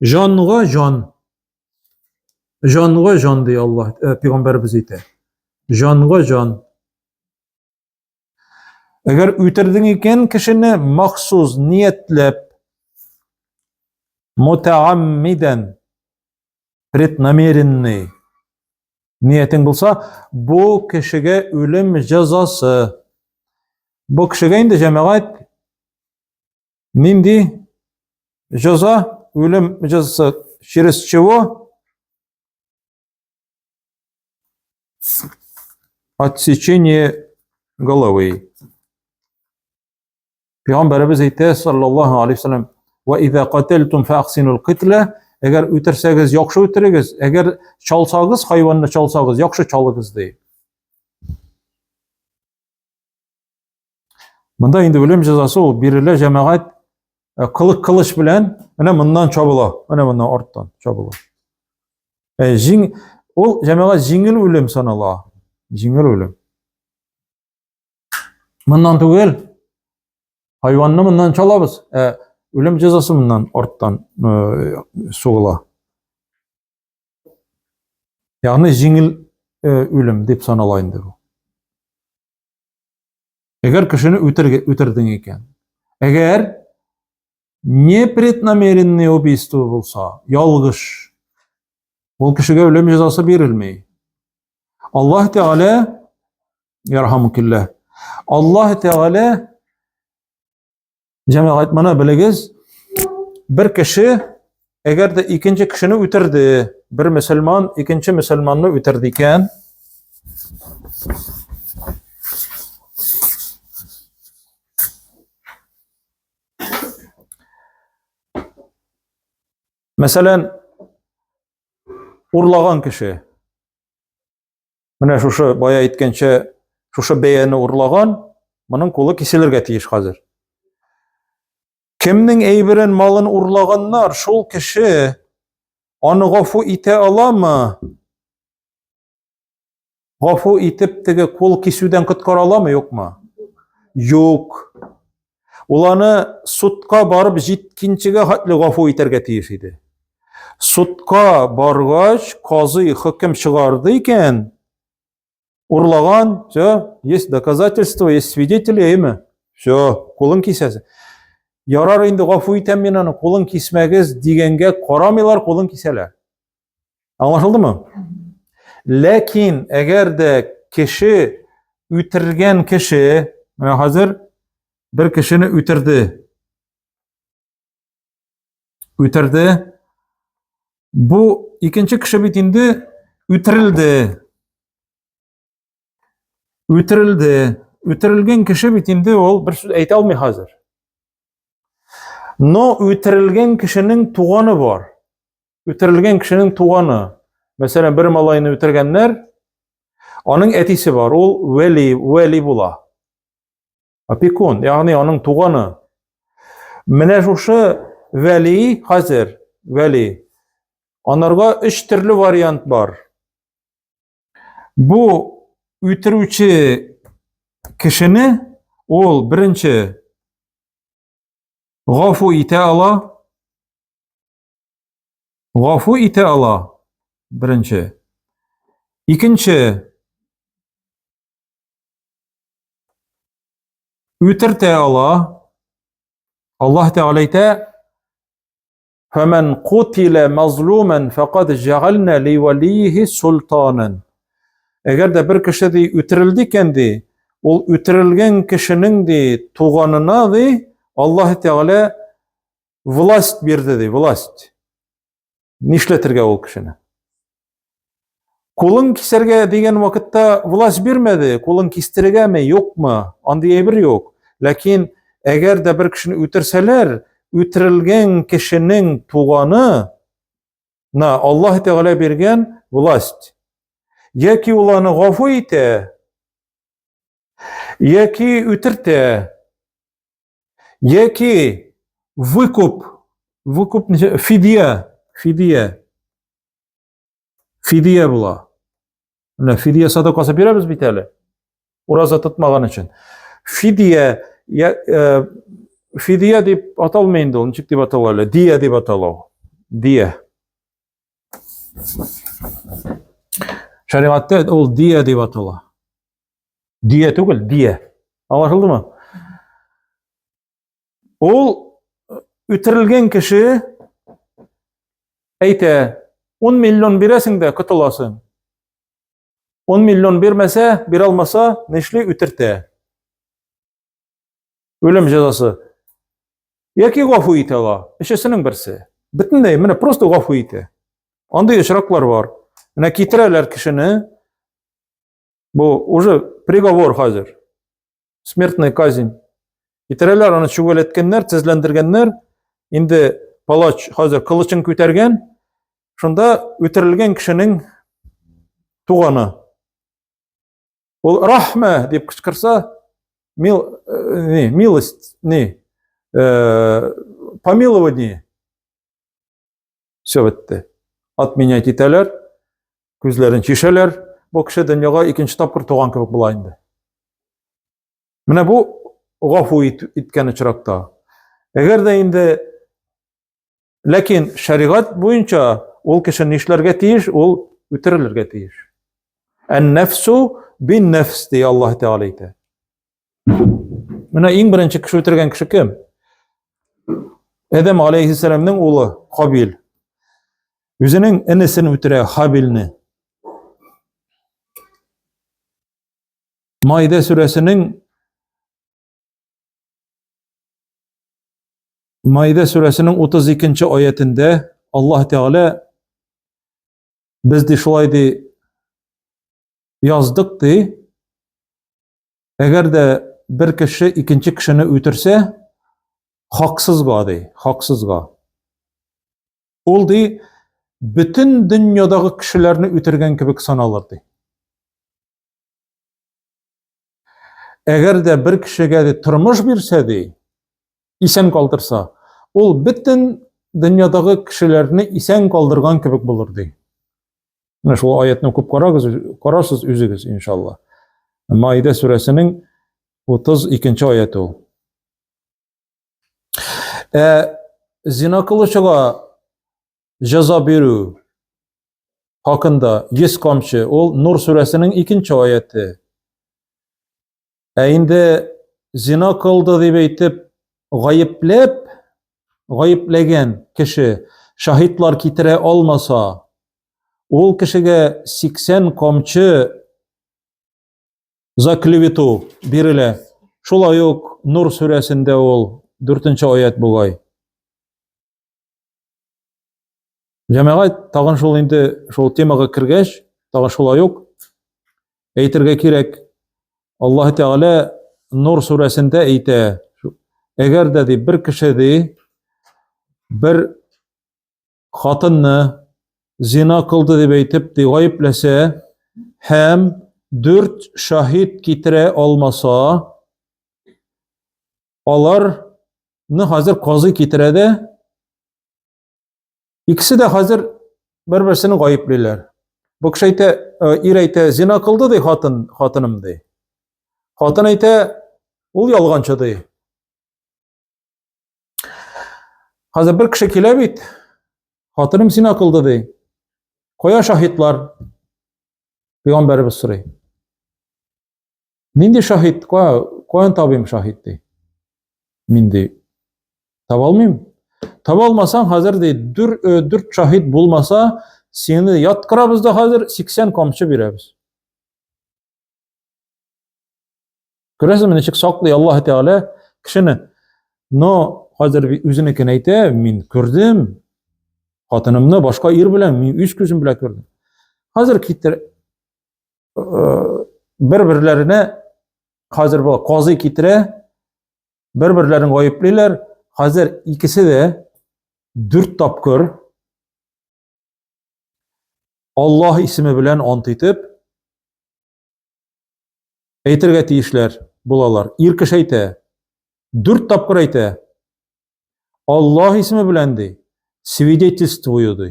Speaker 1: Canğa can. Canğa can diye Allah, Peygamber bize ite. Canğa can. Eğer ütirdin iken kişini mahsus niyetlep mutaammiden преднамеренный niyetin bulsa bu kişiye ölüm cezası. Bu kişiye indi cemaat nindi ceza ölüm cezası через чего? Отсечение головы. Peygamberimiz aytdi sallallahu aleyhi ve sellem ve izâ qateltum fa'ahsinul qitla eğer öterseniz yaxşı ötürügiz, eğer çalsağız hayvanını çalsağız yaxşı çalıgız deyip. Bunda indi ölüm cezası o biriyle cemaat kılıç bilen ana bundan çabıla, ana bundan ortadan çabıla. O cemaat jingil ölüm sanala. Jingil ölüm. Bundan tugel hayvanını bundan çalabız. Ölüm cezası bundan ortadan soğula. Yani jingil ölüm deyip sanalayındır bu. Eğer kişini ötürdün iken, eğer непреднамеренный убийство olsa, yalgış, o kişiye ölüm cezası verilmeyi. Allah Teala, yarhamukillah, Allah Teala cemaat mana bilegiz, bir kişi eğer de ikinci kişini ötürdü, bir Müslüman ikinci Müslümanını ötürdü iken, mesela urlagan kişi, mana şuşu baya aytgancha şuşu beyani urlagan, bunun kolu kesilirge tiyiş hazır. Kimning eybirin malını urlaganlar, şol kişi onu gafu ite alamı? Gafu itip tege kol kesüden kıtkar alamı yok mu? Yok. Ulanı sutqa barıp jitkinçige hatlı gafu iterge tiyiş idi. Sutqa bargaç, qazı hüküm çıgardı iken, urlagan, есть доказательства, есть свидетели, mi? Kolun kesesi. Yarar indi gafu item menen kolun kesmegiz degenge qaramylar, kolun keseler. Anlaşıldı mı? Lakin eğer de kişi ötürgen kişi, hazır bir kişini ötürdü. Bu ikinci kişi bitindi, ötürüldü. Ötürülgen kişi bitindi, ol bir söz ayta almay hazır. No ötürülgen kişinin tuğanı var. Ötürülgen kişinin tuğanı. Mesela bir malayını ötürgenler, onun etisi var. O veli bula. Apikun, yani onun tuğanı. Mene şuşu veli hazır. Veli. Onlarga 3 türlü varyant var. Bu ütürüçü kişini ol birinci gafu ite ala, gafu ite ala birinci. İkinci ütürte ala. Allah Teala ite فَمَنْ قُتِلَ مَظْلُومًا فَقَدْ جَعَلْنَا لِوَلِيهِ سُلْطَانًا. Eğer de bir kişi de ütirildiken de ol ütirilgen kişinin de tuğanına de Allah Teala vlast berdi de, vlast. Nişletirge ol kişini. Kulun kiserge degen vakitte vlast bermedi. Kulun kistirge mi yok mu? Andiye bir yok. Lakin eğer de bir kişini ütirseler, ütirilgen kişinin tuğanı na Allah Teala bergen vlast. Yaki ulanı gafu ite, yaki ütirte, yaki vikup fidye bula. Ne fidye sadakası beremiz biteli. Uraza tutmağın için. Fidye deyip atalmayındı, onu çık deyip atalarla. Diye deyip atalar. Diye. Şeriatte ol diye deyip atalar. Diye tügül, diye. Anlaşıldı mı? Ol ütirilgen kişi eyte 10 milyon biresin de kıtılasın. 10 milyon birmese, bir almasa neşli ütirte. Ölüm cezası. Yaki gafu ite ala. İşesinin birisi. Bütün de mene prosto gafu ite. Anda yaşaraklar var. Ne kitireler kişini. Bu уже приговор hazır. Смертная казнь. Kitireler onu şugal etkenler, tezlendirgenler. Indi palaç hazır kılıçın kütergen. Şunda ütirilgen kişinin tuğanı. Ol rahme deyip kışkırsa милость, помилование. Все bitti. Atmenять iteler, gözlerin çişeler, bu kişi dünyaga ikinci tapır tuğan kebek bulayındı. Mine bu gafu itken çırakta. Eğer de indi lakin şeriat boyunca ol kişinin işlerge tiyiş, ol ütirilerge tiyiş. En nefsu bin nefs diye Allah Teala ite. Mine en birinci kişi ötürgen kişi kim? Edem Aleyhisselam'ın oğlu Kabil. Yüzünün enesini ötüre Habil'ni. Maide suresinin 32. ayetinde Allah Teala biz de şulaydı yazdık di. Eğer de bir kişi ikinci kişini ötürse haksızga di, haksızga. Ol di bütün dünyadaki kişilerini ötürgen kebek sanalırdı. Eğer de bir kişiye de turmuş birse di, isen kaldırsa, ol bütün dünyadaki kişilerini isen kaldırgan kebek bulurdu. Şu ayetini okup kararsız üzügüz inşallah. Maide suresinin 32. ayeti o. Zina kılışıga ceza beru hakkında 100 kamçı ol Nur suresinin 2. ayeti. Eğinde zina kıldı deyip eytip gayiplegen kişi şahitler kitire olmasa ol kişiye 80 kamçı za klevetu berile. Şolay yok Nur suresinde ol 4. ayet bulay. Cemaat tağın şol indi şol temaga kirgeç, tağın şolay yok. Eytirge kirek Allah Teala Nur suresinde eyte. Eğer dedi bir kişi de bir hatınını zina kıldı deyip eytip de gayiplese hem 4 şahit kitire olmasa onlarını hazır kazı kitirede ikisi de hazır birbirini gayipliler. Bu kişi de ир әйтә, зина кылды ди хатыным ди. Хатын әйтә, ул ялганчы ди. Хәзер бер кеше килә бит, хатыным зина кылды ди. Кая шаһитлар? Пәйгамбәрбез сорый. Нинди шаһит? Каян табыйм шаһит ди. Мин ди, таба алмыйм. Таба алмасаң, хәзер ди, 4 шаһит булмаса, сені яткырабыз да хәзер 80 камчы бирәбез. Күрәсезме, ничек саклый Аллаһ Тәгалә кешене. Но хәзер үзенекен әйтә, мин күрдем, хатынымны башка ир белән, мин үз күзем белән күрдем. Хәзер китер бер-бирләренә хәзер бу казый китерә, бер-бирләрен гаеплиләр. Хәзер икесе дә 4 тапкыр Аллаһ исеме белән ант итеп әйтергә тиешләр булалар. Ир кеше әйтә, 4 тапкыр әйтә. Аллаһ исеме белән ди, свидетельствую ди.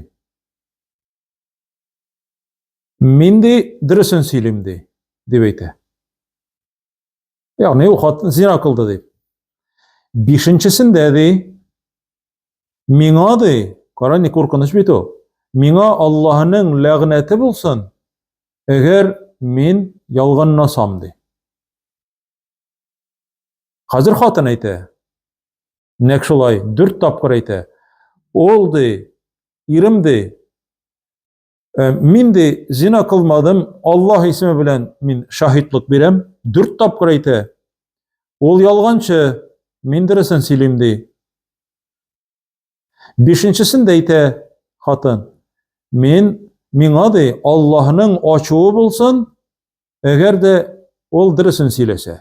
Speaker 1: Мин ди дөресен сөйлим ди, дип әйтә. Ягъни ул хатын зина кылды ди. 5-нчесендә ди, миңа ди, кара ни куркыныч бит ул. Миңа Аллаһның ләгънәте булсын, әгәр мин ялганласам ди. Хәзер хатын әйтә, нәк шулай 4 тапкыр әйтә. Ул ди, ирем ди, мин ди зина кылмадым, Аллаһ исеме белән мин шаһитлык бирәм. 4 тапкыр әйтә. Ул ялганчы, мин дөресен сөйлим ди. 5-нчесендә әйтә хатын, миңа ди Аллаһның ачуы булсын, әгәр дә ул дөресен сөйләсә.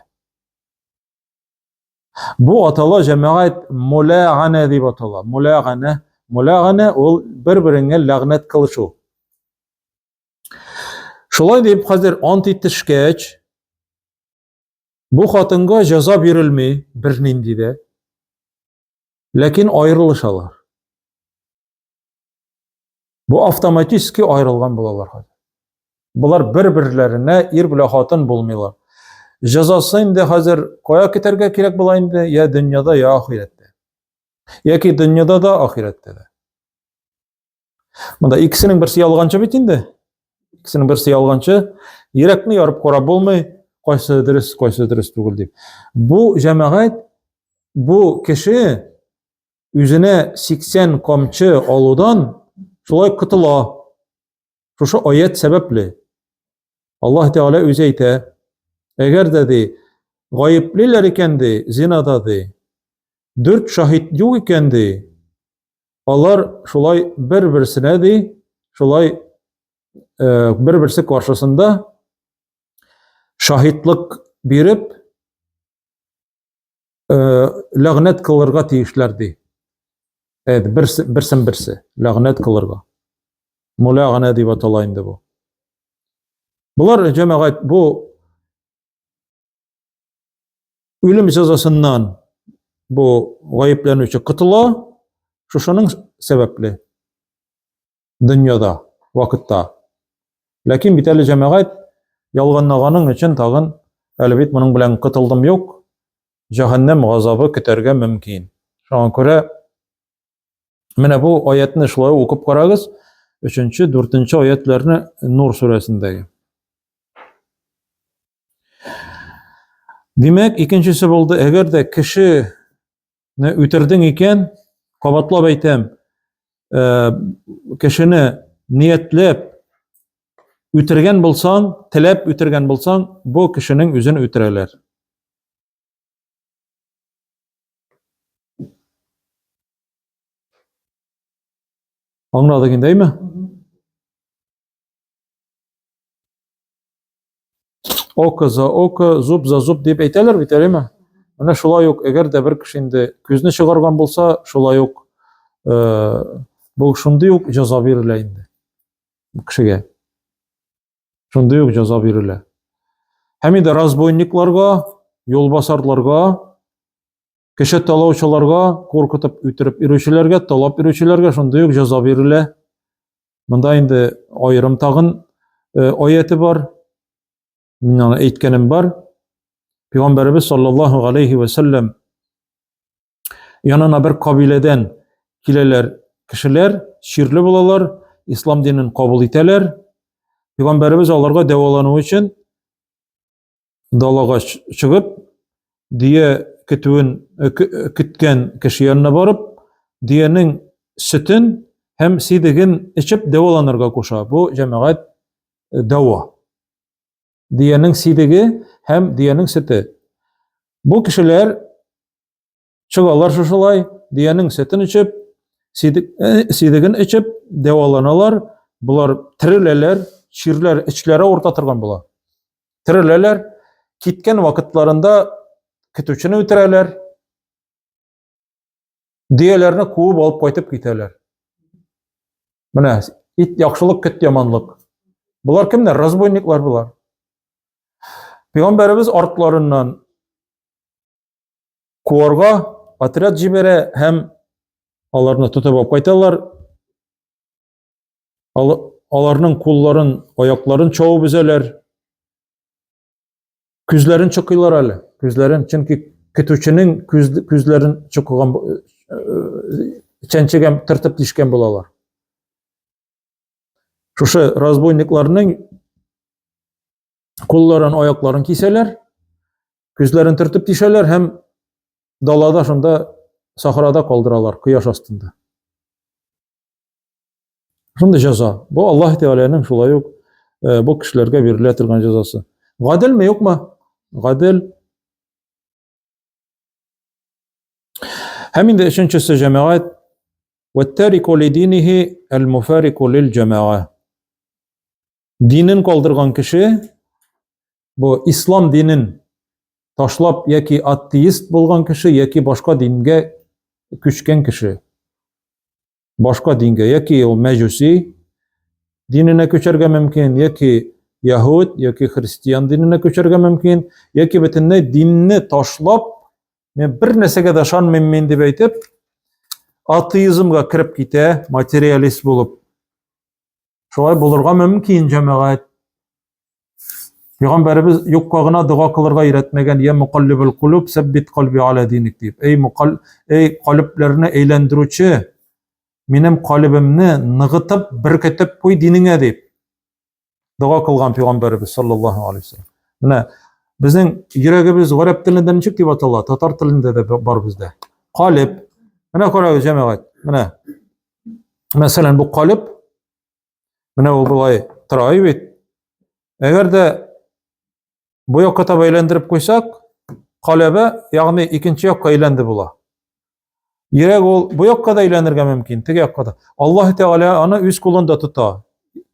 Speaker 1: Бу атала җәмәгать мулаъана дип атала. Мулаъана ул бер-береңә ләгънәт кылышу. Шулай дип хәзер ант итешкәч, бу хатынга җәза бирелми бернинди дә. Ләкин аерылышалар. Бу автоматически аерылган булалар хәзер. Булар бер-бирләренә ир белән хатын булмыйлар. Җәзасы инде хәзер кая китәргә кирәк була инде? Я дөньяда, я ахирәттә. Яки дөньяда да, ахирәттә дә. Монда икесенең берсе ялганчы бит инде. Икесенең берсе ялганчы, йөрәкне ярып карап булмый, кайсы дөрес түгел дип. Бу җәмәгать, бу кеше үзенә 80 камчы алудан шулай кытыла. Шушы аят сәбәпле. Аллаһ Тәгалә үзе әйтә, әгәр дә ди, гаеплеләр икән ди, зинада ди, 4 шаһит юк икән ди, алар шулай бер-берсенә ди, шулай бер-берсе каршысында шаһитлык биреп ләгънәт кылырга тиешләр ди. Берсе ләгънәт кылырга. Мулаъана дип атала инде бу. Булар җәмәгать бу үлем җәзасыннан бу гаепләнүче кытыла, шушының сәбәпле дөньяда, вакытта. Ләкин бит әле җәмәгать ялганлаганың өчен тагын әле бит моның белән кытылдым юк, җәһәннәм газабы көтәргә мөмкин. Шуңа күрә менә бу аятны шулай укып карагыз, 3-нче, 4-нче аятларны Нур сүрәсендәге. Димәк, икенчесе булды, әгәр дә кешене үтердең икән, кабатлап әйтәм, кешене ниятләп үтергән булсаң, теләп үтергән булсаң, бу кешенең үзен үтерәләр. Аңладык индәйме? Око за око, зуб за зуб дип әйтәләр бит әлеме? Менә шулай ук, әгәр дә бер кеше инде күзне чыгарган булса, шулай ук бу шундый ук җәза бирелә инде. Кешегә. Шундый ук җәза бирелә. Һәм инде разбойникларга, юлбасарларга, кеше талаучыларга, куркытып үтереп ирүчеләргә, талап ирүчеләргә шундый ук җәза бирелә. Монда инде аерым тагын ayeti var. Yani eğitkenim var. Peygamberimiz sallallahu aleyhi ve sellem yanına bir kabileden kileler kişiler, şirli bulalar, İslam dinini kabul eteler. Peygamberimiz onlarga davalanığı için dalaga çıkıp diye kütken kişi yanına barıp diyenin sütün hem sidigin içip davalanırga koşa. Bu cemaat dava. Diyenin sidigi hem diyenin sütü. Bu kişiler çıkarlar şuşulay, diyenin sütün içip sidigin içip davalanalar. Bular tirileler, şirler içlere ortatırgan bular. Tirileler, kitken vakitlarında kütüçünü ötüreler, diyelerini kuvup alıp koytup giteler. Mine, it yakşılık küt yamanlık. Bular kimler? Razboyniklar bular. Peygamberimiz artlarından kuvarga atret jibere hem alarını tutup alıp koytalar. Alarının kulların, ayakların çoğu bizeler. Küzlerin çıkıyorlar hali. Küzlerin, çünkü kütüçünün küzlerin çıkıgan çençegen tırtıp dişken bulalar. Şuşu razboyniklarının kulların, ayakların kiseler, küzlerin tırtıp dişeler hem dalada şunda sahrada kaldıralar kıyaş astında. Şunda ceza. Bu Allah Teala'nın şulay yok. Bu kişilerge veriletilgan cezası. Gadil mi yok mu? Gadil. Hemin de üçüncüsü cemaat. وَالتَّارِكُ لِدِينِهِ الْمُفَارِكُ لِلْجَمَاعَةِ. Dinin kaldırgan kişi, bu İslam dinin taşlap yaki ateist bulgan kişi, yaki başka dinge küçken kişi. Başka dinge, yaki o mecusi dinine köçerge mümkün, yaki Yahud, yaki Hristiyan dinine köçerge mümkün, yaki bütünne dinini taşlap, bir nesege daşan mümkün deb aytip, ateizmga kirip gite, materialist bulup. Şolay bulurga mümkün cemaat. Peygamberimiz yokkağına dua kılırga öğretmegen ya muqallibul kulub sebbit kalbi ala dinik deyip. Ey kalplerini eğlendirüçü, benim kalbimni nıgıtıp birketip koy dinine deyip. Dua kılgan Peygamberimiz sallallahu aleyhi ve sellem. Mine, bizning yüreğimiz Arap tilinden çık deyip atallar. Tatar tilinde de var bizde. Kalp. Mine koyuyor cemaat. Mine. Mesela bu kalp. Mine o bulay. Tırayı bit. Eğer de bu yokka tabi eğlendirip koysak, kalebe, yani ikinci yokka eğlendi bula. Yürek bu yokka da eğlendirge mümkün, tege yokka da. Allah Teala ana üst kulunda tuta.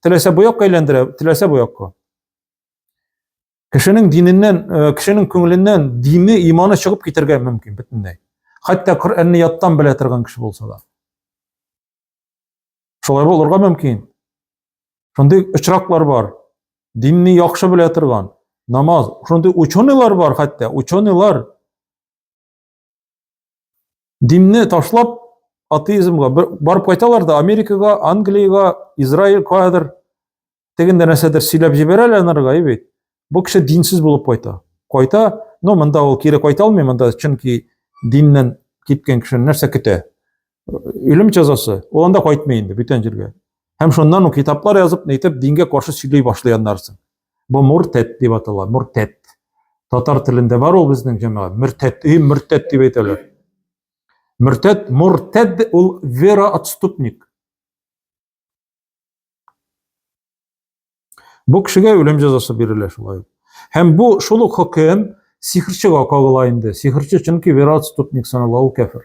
Speaker 1: Tilese bu yokka eğlendire, tilese bu yokka. Kişinin dininden, kişinin köngülünden dini, imanı çıkıp getirge mümkün, bütünley. Hatta Kur'an'ı yattan bile etirgen kişi bolsa da. Şolay olurga mümkün. Şunday uçraklar var. Dinni yaxşı bile etirgen. Namaz. Şunday uçonilar var hatta, uçonilar. Dinni taşlap ateizmga barıp qaytalar da Amerikaga, Angliyaga, İsrail koyadır. Teginde nesedir silep jibererlerga evet. Bu kişi dinsiz bulup qayta. Qayta, no mında ol kiri qayta almay mında çünkü dinden gitken kişinin nerse kite. Ölüm cezası. Olanda qaytmayın bütün jirge. Hem şundan o kitaplar yazıp neytip dinge karşı siley başlayanlarsın. Bu murted deb atallar. Murted. Tatar tilinde var o bizning cemaat. Murted deb aytadilar. Murted ol vera отступник. Bu kişiге ölüm cezası berilir şulay. Hem bu şuluk hüküm sihirçiga kagılayındı. Sihirçi çünkü vera отступник sanalır, o kafir.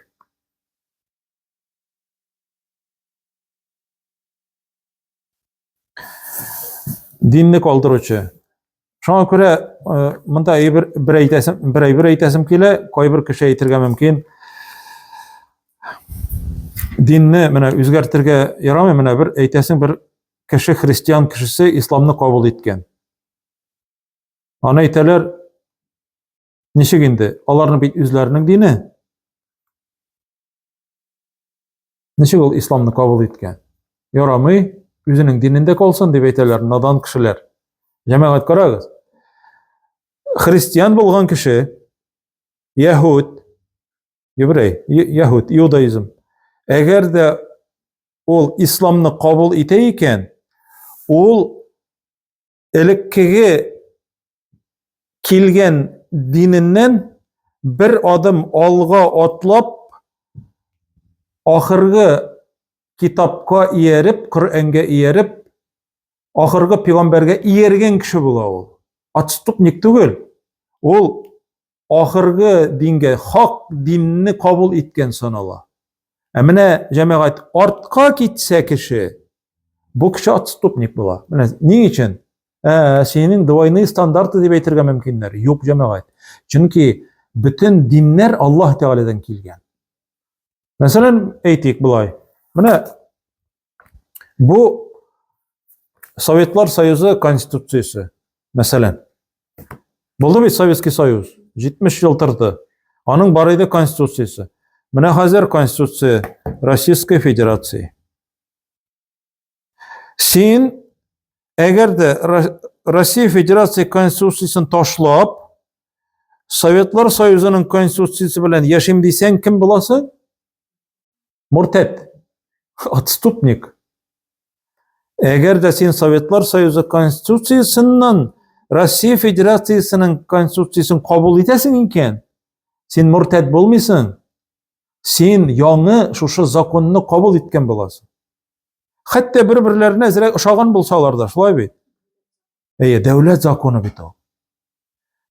Speaker 1: Dinni kaldırıcı. Şuna göre mında bir aytasım kile, koy bir kişi aytırga mümkün. Dinni mine özgertirge yaramay, mine bir aytasım bir kişi Hristiyan kişisi İslam'ını kabul etken. Ana aytalar nişik indi? Alarını bit üzlerinin dini. Nişik ol İslam'ını kabul etken? Yaramay. üzünün dininde olsun diye eyteler nadan kişiler. Cemaat karagız. Hristiyan bolgan kişi, Yahud, Yevrey, Yahud, Judaizm. Eğer de ol İslam'ını kabul eteyken, ol elekkege kilgen dininden bir adım alga atlap, ahırgı kitapka iyerip, Kur'an'a iyerip, ahırgı peygamberge iyergen kişi bula ol. Atstupnik tugul. Ol ahırgı dinge, hak dinini kabul etken sanala. Emine cemaat artka gitse kişi, bu kişi atstupnik bula. Ne için? Senin двойный standartı diye aytırga mümkünler. Yok cemaat. Çünkü bütün dinler Allah Teala'dan kelgen. Mesela aytik bulay. Bu Sovetlar Soyuzu Konstitutsiyası. Mesela. Buldu bir Sovetski Soyuz. 70 yıl turdu. Onun barıydı Konstitutsiyası. Mine hazır Konstitutsiya Российской Federatsiya. Sen eğer de Россия Federatsiya Konstitutsiyasını taşlap Sovetlar Soyuzu'nun Konstitutsiyası bilen yaşayım deysen kim bulasın? Murted. Отступник. Eğer de sen Sovetlar Soyuzu Konstitutsiyasından Россия Federatsiyasının Konstitutsiyasını kabul etesin iken sen murted bulmaysın. Sen yanı şuşu zakonunu kabul etken bulasın. Hatta birbirlerine zirek uşağın bulsalar da şulay bit. Devlet zakonu bit o.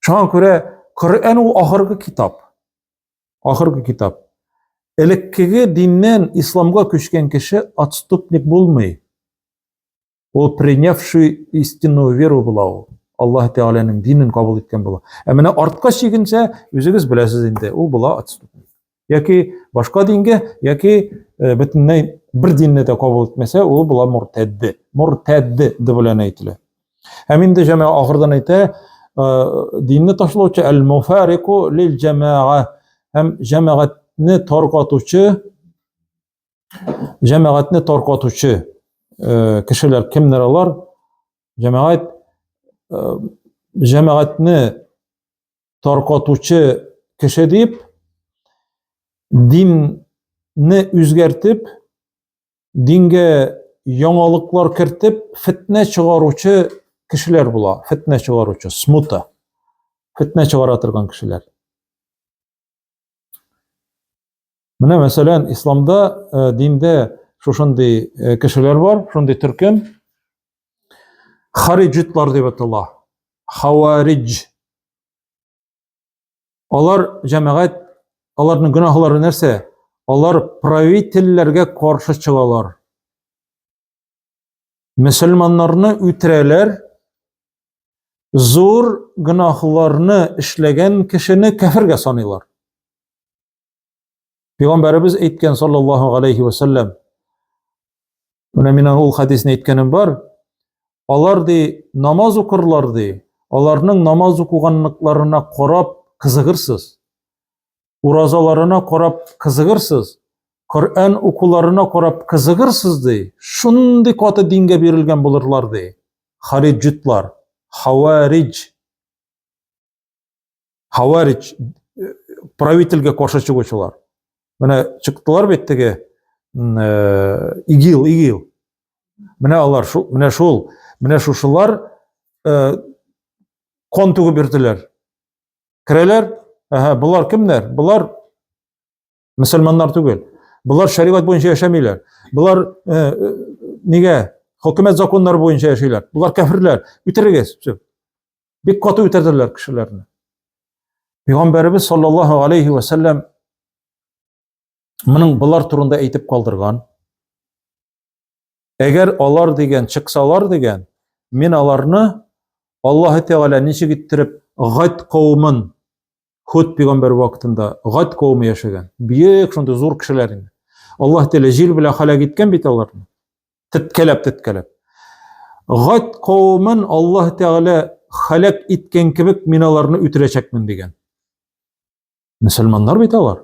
Speaker 1: Şuna göre Kur'an o ahırgı kitap. Ahırgı kitap. Elekkege dinden İslamga köşken kişi отступник bulmay. O принявший истинную веру була o. Allah Teala'nın dinini kabul etken bula. Emine artka çekinse özünüz bilesiz indi. O bula отступник. Yaki başka dinge, yaki bütünlüğü bir dinini de kabul etmese o bula murteddi. Murteddi de bilen aytile. Hemin de cemaat ahırdan ayta dinni taşlovçu el-mufariku lil cema'a. Hem cemaatni tarqatuvchi kişiler kimler olar? Cemaatni tarqatuvchi kişi deyip dinni üzgertip dinge yangalıklar kirtip fitne çıgaruçu kişiler bula. Fitne çıgaruçu, smuta. Fitne çıgaratırgan kişiler. Mine mesela İslam'da dinde şuşunday kişiler var, şunday türküm. Haricitlar deyip atıllah. Havaric. Onlar cemaat, onların günahları nerse? Onlar pravitellerge karşı çıgalar. Müslümanlarını ütreler, zor günahlarını işlegen kişini kafirge sanıyorlar. Peygamberimiz aytgan sallallahu aleyhi ve sellem ol hadisini aytganim var. Onlar de namaz okurlar de. Onlarning namaz okuganlıklarına qarab kızıgırsız. Urazalarına qarab kızıgırsız. Kur'an okularına qarab kızıgırsız de. Şunday katı dinge berilgen bulurlar de. Haricitlar, havaric. Havaric pravitelge qarşı çıgıçılar. Mine çıktılar bettege İgil. Mine alар mine şuşular kontuğu birdiler. Kireler, bular kimler? Bular Müslümanlar tugul. Bular şeriat boyunca yaşamıyorlar. Bular nige? Hükümet zakonları boyunca yaşıyorlar. Bular kafirler. Ütergez. Bir katı üterdiler kişilerini. Peygamberimiz sallallahu aleyhi ve sellem Mının bular turunda aytip kaldırgan. Eğer alar degen çıksalar degen, men alarını Allah Teala neçe gittirip Gad kavmin, Hud peygamber vaktında Gad kavmi yaşagan. Büyük şunda zor kişilerin. Allah Teala jil bile halak etken bit alarını. Titkelep. Gad kavmin Allah Teala halak etken kibik men alarını ütürecekmin degen. Müslümanlar bit alar.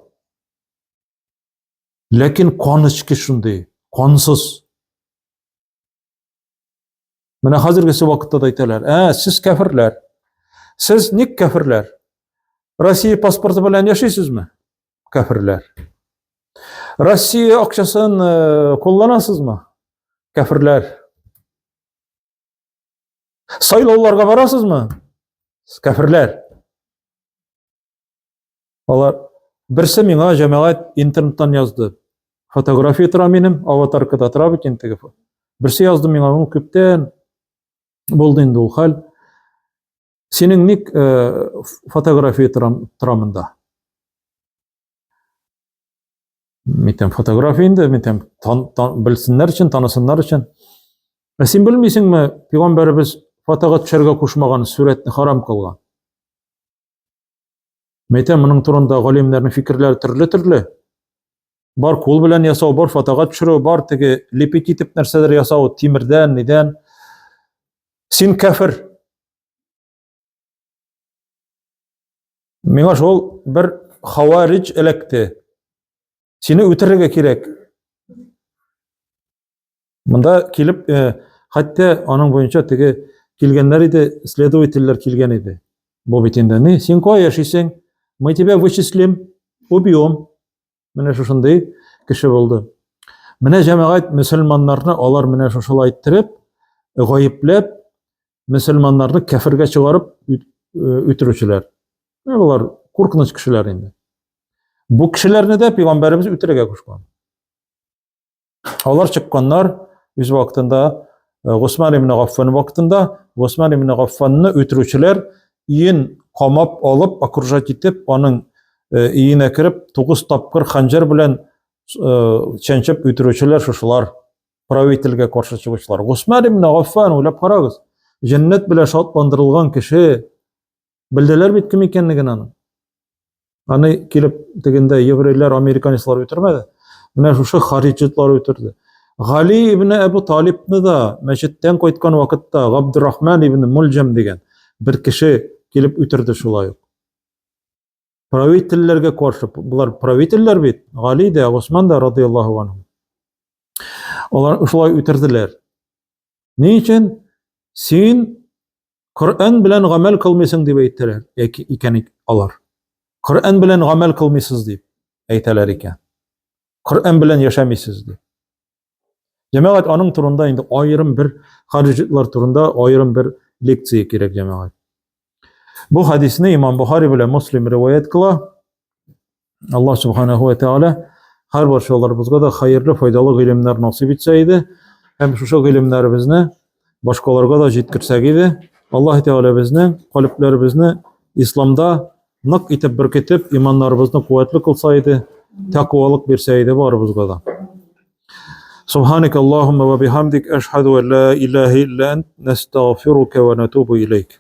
Speaker 1: Lakin qon ichki shunday, qonsiz. Менә хәзергесе вакытта да әйтәләр, сез кәфирләр. Сез ник кәфирләр? Россия паспорты белән яшисезме? Кәфирләр. Россия акчасын кулланасызмы? Кәфирләр. Сайлауларга барасызмы? Кәфирләр. Алар берсе миңа җәмәгать интернеттан язды. Фотография тора минем, аватаркада тора бит инде. Берсе язды миңа, ул күптән булды инде ул хәл. Синең ник фотография тора монда? Митем фотография инде, митем белсеннәр өчен, танысыннар өчен. Син белмисеңме, Пәйгамбәрбез фотога төшәргә кушмаган, сүрәтне харам кылган. Митем моның турында галимнәрнең фикерләре төрле-төрле. Бар кул белән ясау, бар фотога төшерү, бар теге лепить итеп нәрсәләр ясау, тимердән, нидән. Син кәфир. Миңа шул бер хаварич эләкте. Сине үтерергә кирәк. Монда килеп, хәтта аның буенча теге килгәннәр иде, следовательләр килгән иде. Бу бит инде, ни, син кая яшисең? Мы тебя вычислим, убьем. Менә шушындый кеше булды. Менә җәмәгать мөселманнарны алар менә шушылай иттереп, гаепләп, мөселманнарны кәфиргә чыгарып үтерүчеләр. Булар куркыныч кешеләр инде. Бу кешеләрне дә Пәйгамбәрбез үтерергә кушкан. Алар чыкканнар үз вакытында, Госман ибн Гаффан вакытында, Госман ибн Гаффанны үтерүчеләр иен камап алып, окружать итеп, аның иенә кереп, 9 тапкыр ханҗар белән чәнчеп үтерүчеләр шушылар, правительгә каршы чыгучылар. Госман ибн Гаффан, уйлап карагыз, җәннәт белән шатландырылган кеше, белделәр бит кем икәнлеген аның. Аны килеп дигәндә еврейлар, американецлар үтермәде. Менә шушы хариҗитлар үтерде. Гали ибн Абу Талибны да мәчеттән кайткан вакытта Габдуррахман ибн Мулҗам дигән бер кеше килеп үтерде шулай ук. Правительләргә каршы, булар правительләр бит, Гали дә, Госман да радиллаһу анһу. Алар шулай үтерделәр. Ни өчен? Син Коръан белән гамәл кылмыйсың дип әйттеләр икән алар. Коръан белән гамәл кылмыйсыз дип әйтәләр икән. Коръан белән яшәмисез дип. Җәмәгать аның турында инде аерым бер хариҗитлар турында аерым бер лекция кирәк җәмәгать. Бу хадисне Имам Бухари белән Муслим риваят кыла. Аллаһ субханаһу ва тааля һәр баршаларыбызга да хәерле, файдалы гыйлемнәр насыйп итсә иде, һәм шушы гыйлемнәребезне башкаларга да җиткерсәк иде. Аллаһ тааля безнең калпләребезне исламда нык итеп беркетеп, иманнарыбызны куәтле кылса иде, тәкъвалык бирсә иде барыбызга да. سبحانك اللهم وبحمدك أشهد أن لا إله إلا أنت نستغفرك ونتوب إليك